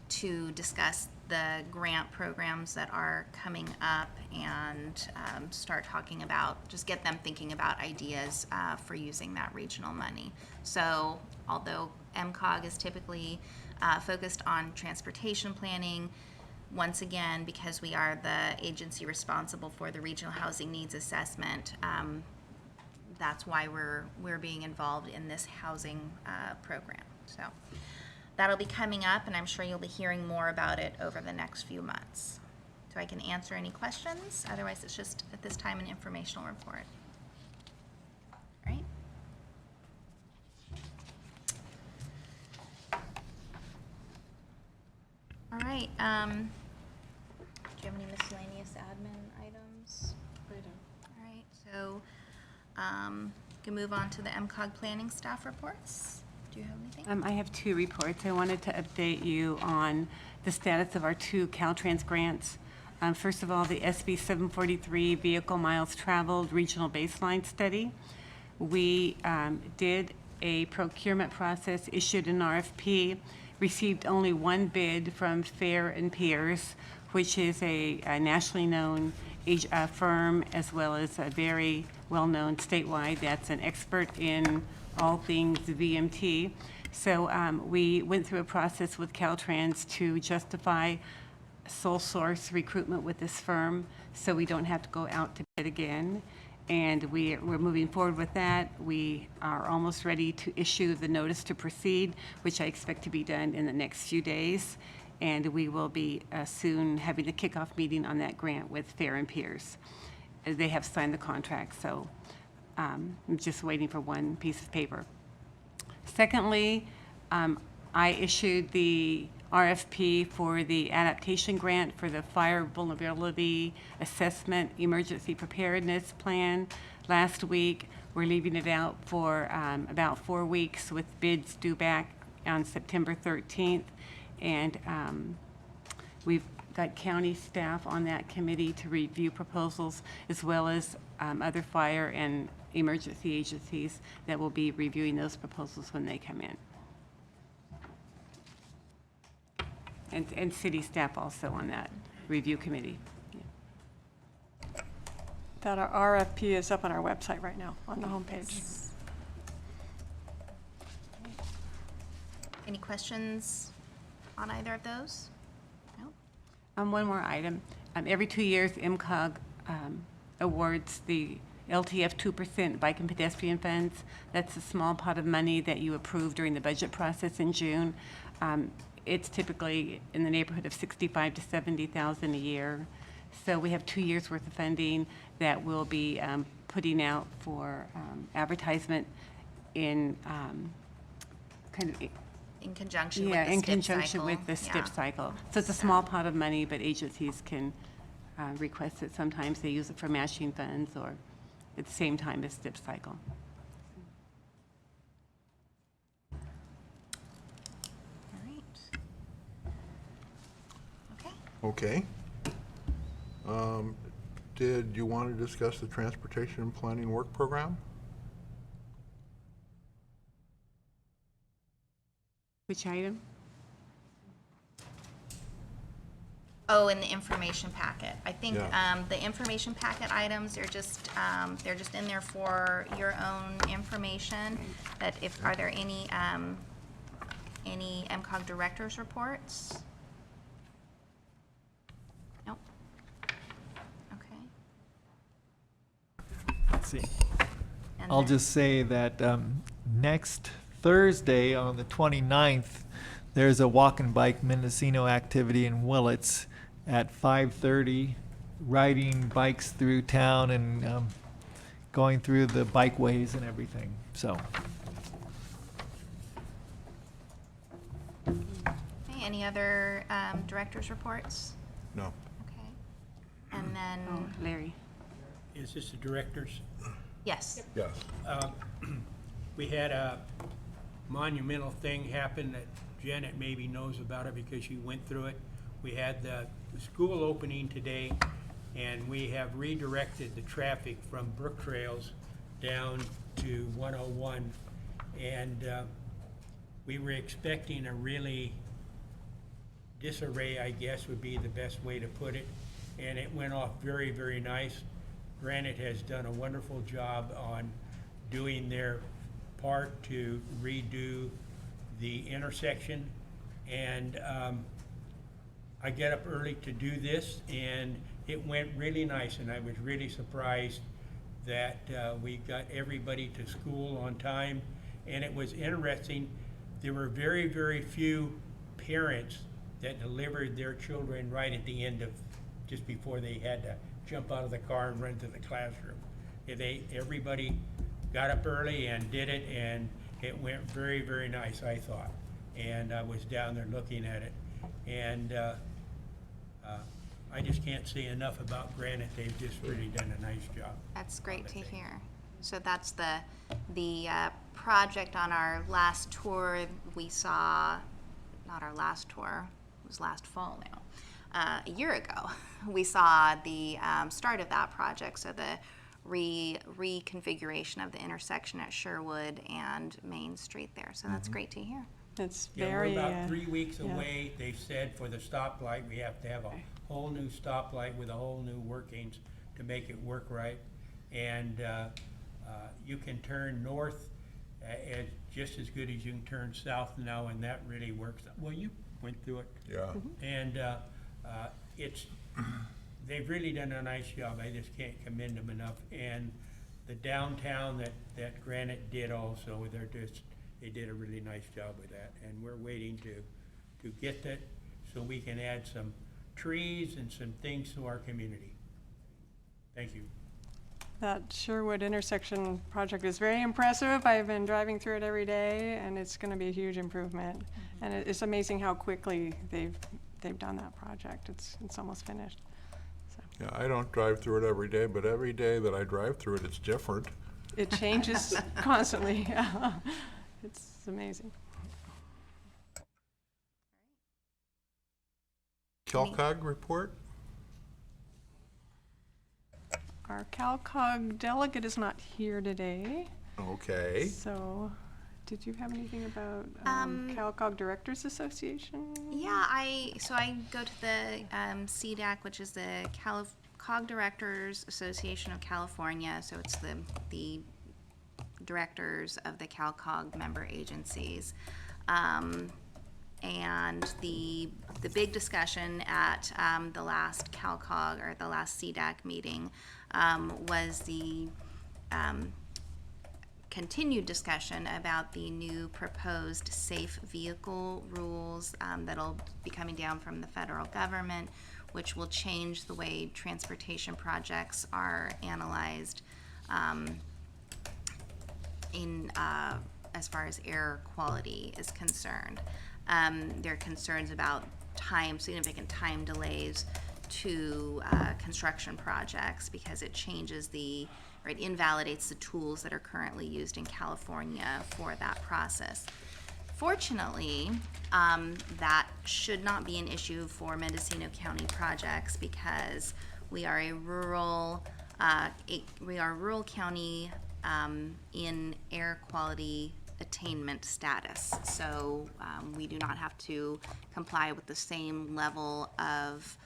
to discuss the grant programs that are coming up and start talking about, just get them thinking about ideas for using that regional money. So although MCOG is typically focused on transportation planning, once again, because we are the agency responsible for the regional housing needs assessment, that's why we're being involved in this housing program. So that'll be coming up, and I'm sure you'll be hearing more about it over the next few months. So I can answer any questions. Otherwise, it's just at this time an informational report. All right. All right. Do you have any miscellaneous admin items? I don't. All right. So we can move on to the MCOG planning staff reports. Do you have anything? I have two reports. I wanted to update you on the status of our two Caltrans grants. First of all, the SB 743 Vehicle Miles Traveled Regional Baseline Study. We did a procurement process, issued an RFP, received only one bid from Fair and Peers, which is a nationally known firm, as well as a very well-known statewide that's an expert in all things VMT. So we went through a process with Caltrans to justify sole source recruitment with this firm, so we don't have to go out to bid again. and we're moving forward with that. We are almost ready to issue the notice to proceed, which I expect to be done in the next few days. And we will be soon having a kickoff meeting on that grant with Fair and Peers. They have signed the contract, so I'm just waiting for one piece of paper. Secondly, I issued the RFP for the adaptation grant for the Fire Vulnerability Assessment Emergency Preparedness Plan last week. We're leaving it out for about 4 weeks with bids due back on September 13th. And we've got county staff on that committee to review proposals, as well as other fire and emergency agencies that will be reviewing those proposals when they come in. And city staff also on that review committee. That our RFP is up on our website right now, on the homepage. Any questions on either of those? No? One more item. Every 2 years, MCOG awards the LTF 2% bike and pedestrian funds. That's a small pot of money that you approve during the budget process in June. It's typically in the neighborhood of $65,000 to $70,000 a year. So we have 2 years worth of funding that we'll be putting out for advertisement in In conjunction with yeah, the in STIP conjunction cycle. with the STIP Yeah. cycle. So it's a small pot of money, but agencies can request it. Sometimes they use it for matching funds or at the same time as STIP cycle. All right. Okay. Okay. Did you want to discuss the Transportation and Planning Work Program? Which item? Oh, in the information packet. I think Yeah. the information packet items are just, they're just in there for your own information. That if, are there any MCOG Directors reports? Nope. Okay. Let's see. And I'll then- just say that next Thursday on the 29th, there's a walk and bike Mendocino activity in Willits at 5:30, riding bikes through town and going through the bikeways and everything. So Okay, any other directors' reports? No. Okay. And then, Oh, Larry. Is this the directors? yes. Yes. We had a monumental thing happen that Janet maybe knows about it because she went through it. We had the school opening today, and we have redirected the traffic from Brook Trails down to 101. And we were expecting a really disarray, I guess would be the best way to put it. And it went off very, very nice. Granite has done a wonderful job on doing their part to redo the intersection. And I get up early to do this, and it went really nice, and I was really surprised that we got everybody to school on time. And it was interesting, there were very, very few parents that delivered their children right at the end of, just before they had to jump out of the car and run to the classroom. Everybody got up early and did it, and it went very, very nice, I thought. And I was down there looking at it. And I just can't say enough about Granite. They've just really done a nice job. That's great to hear. So that's the project on our last tour. We saw, not our last tour, it was last fall now, a year ago. We saw the start of that project, so the reconfiguration of the intersection at Sherwood and Main Street there. So that's great to hear. It's Yeah, very. we're about 3 weeks yeah. away. They've said for the stoplight, we have to have a whole new stoplight with a whole new workings to make it work right. And you can turn north just as good as you can turn south now, and that really works. Well, you went through it. Yeah. And they've really done a nice job. I just can't commend them enough. And the downtown that Granite did also, they did a really nice job with that. And we're waiting to get that so we can add some trees and some things to our community. Thank you. That Sherwood intersection project is very impressive. I've been driving through it every day, and it's going to be a huge improvement. And it's amazing how quickly they've done that project. It's almost finished. So. Yeah, I don't drive through it every day, but every day that I drive through it, it's different. It changes constantly. It's amazing. CALCOG report? Our CALCOG delegate is not here today. Okay. So, did you have anything about CALCOG Directors Association? Yeah, I go to the CDAC, which is the CALCOG Directors Association of California. So it's the directors of the CALCOG member agencies. And the big discussion at the last CALCOG or the last CDAC meeting was the continued discussion about the new proposed safe vehicle rules that'll be coming down from the federal government, which will change the way transportation projects are analyzed as far as air quality is concerned. There are concerns about significant time delays to construction projects because it changes or it invalidates the tools that are currently used in California for that process. Fortunately, that should not be an issue for Mendocino County projects because we are a rural county in air quality attainment status. So we do not have to comply with the same level of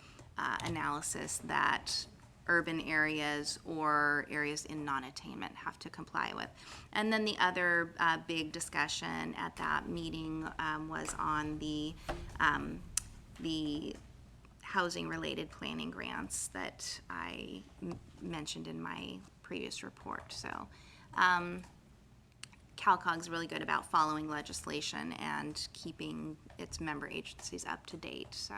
analysis that urban areas or areas in non-attainment have to comply with. And then the other big discussion at that meeting was on the housing-related planning grants that I mentioned in my previous report. So CALCOG's really good about following legislation and keeping its member agencies up to date. So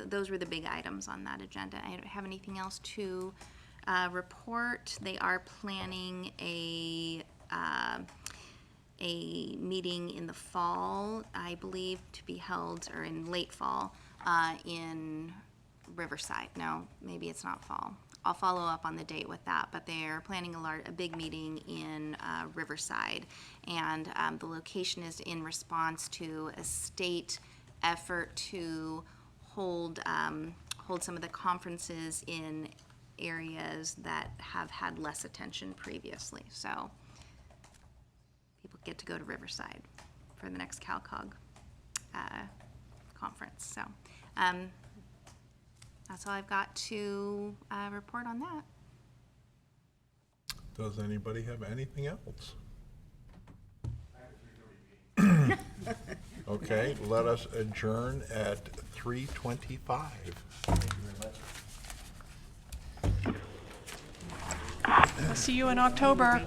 those were the big items on that agenda. I don't have anything else to report. They are planning a meeting in the fall, I believe, to be held, or in late fall, in Riverside. No, maybe it's not fall. I'll follow up on the date with that, but they're planning a big meeting in Riverside, and the location is in response to a state effort to hold some of the conferences in areas that have had less attention previously. So people get to go to Riverside for the next CALCOG conference. So that's all I've got to report on that. Does anybody have anything else? Okay, let us adjourn at 3:25. See you in October.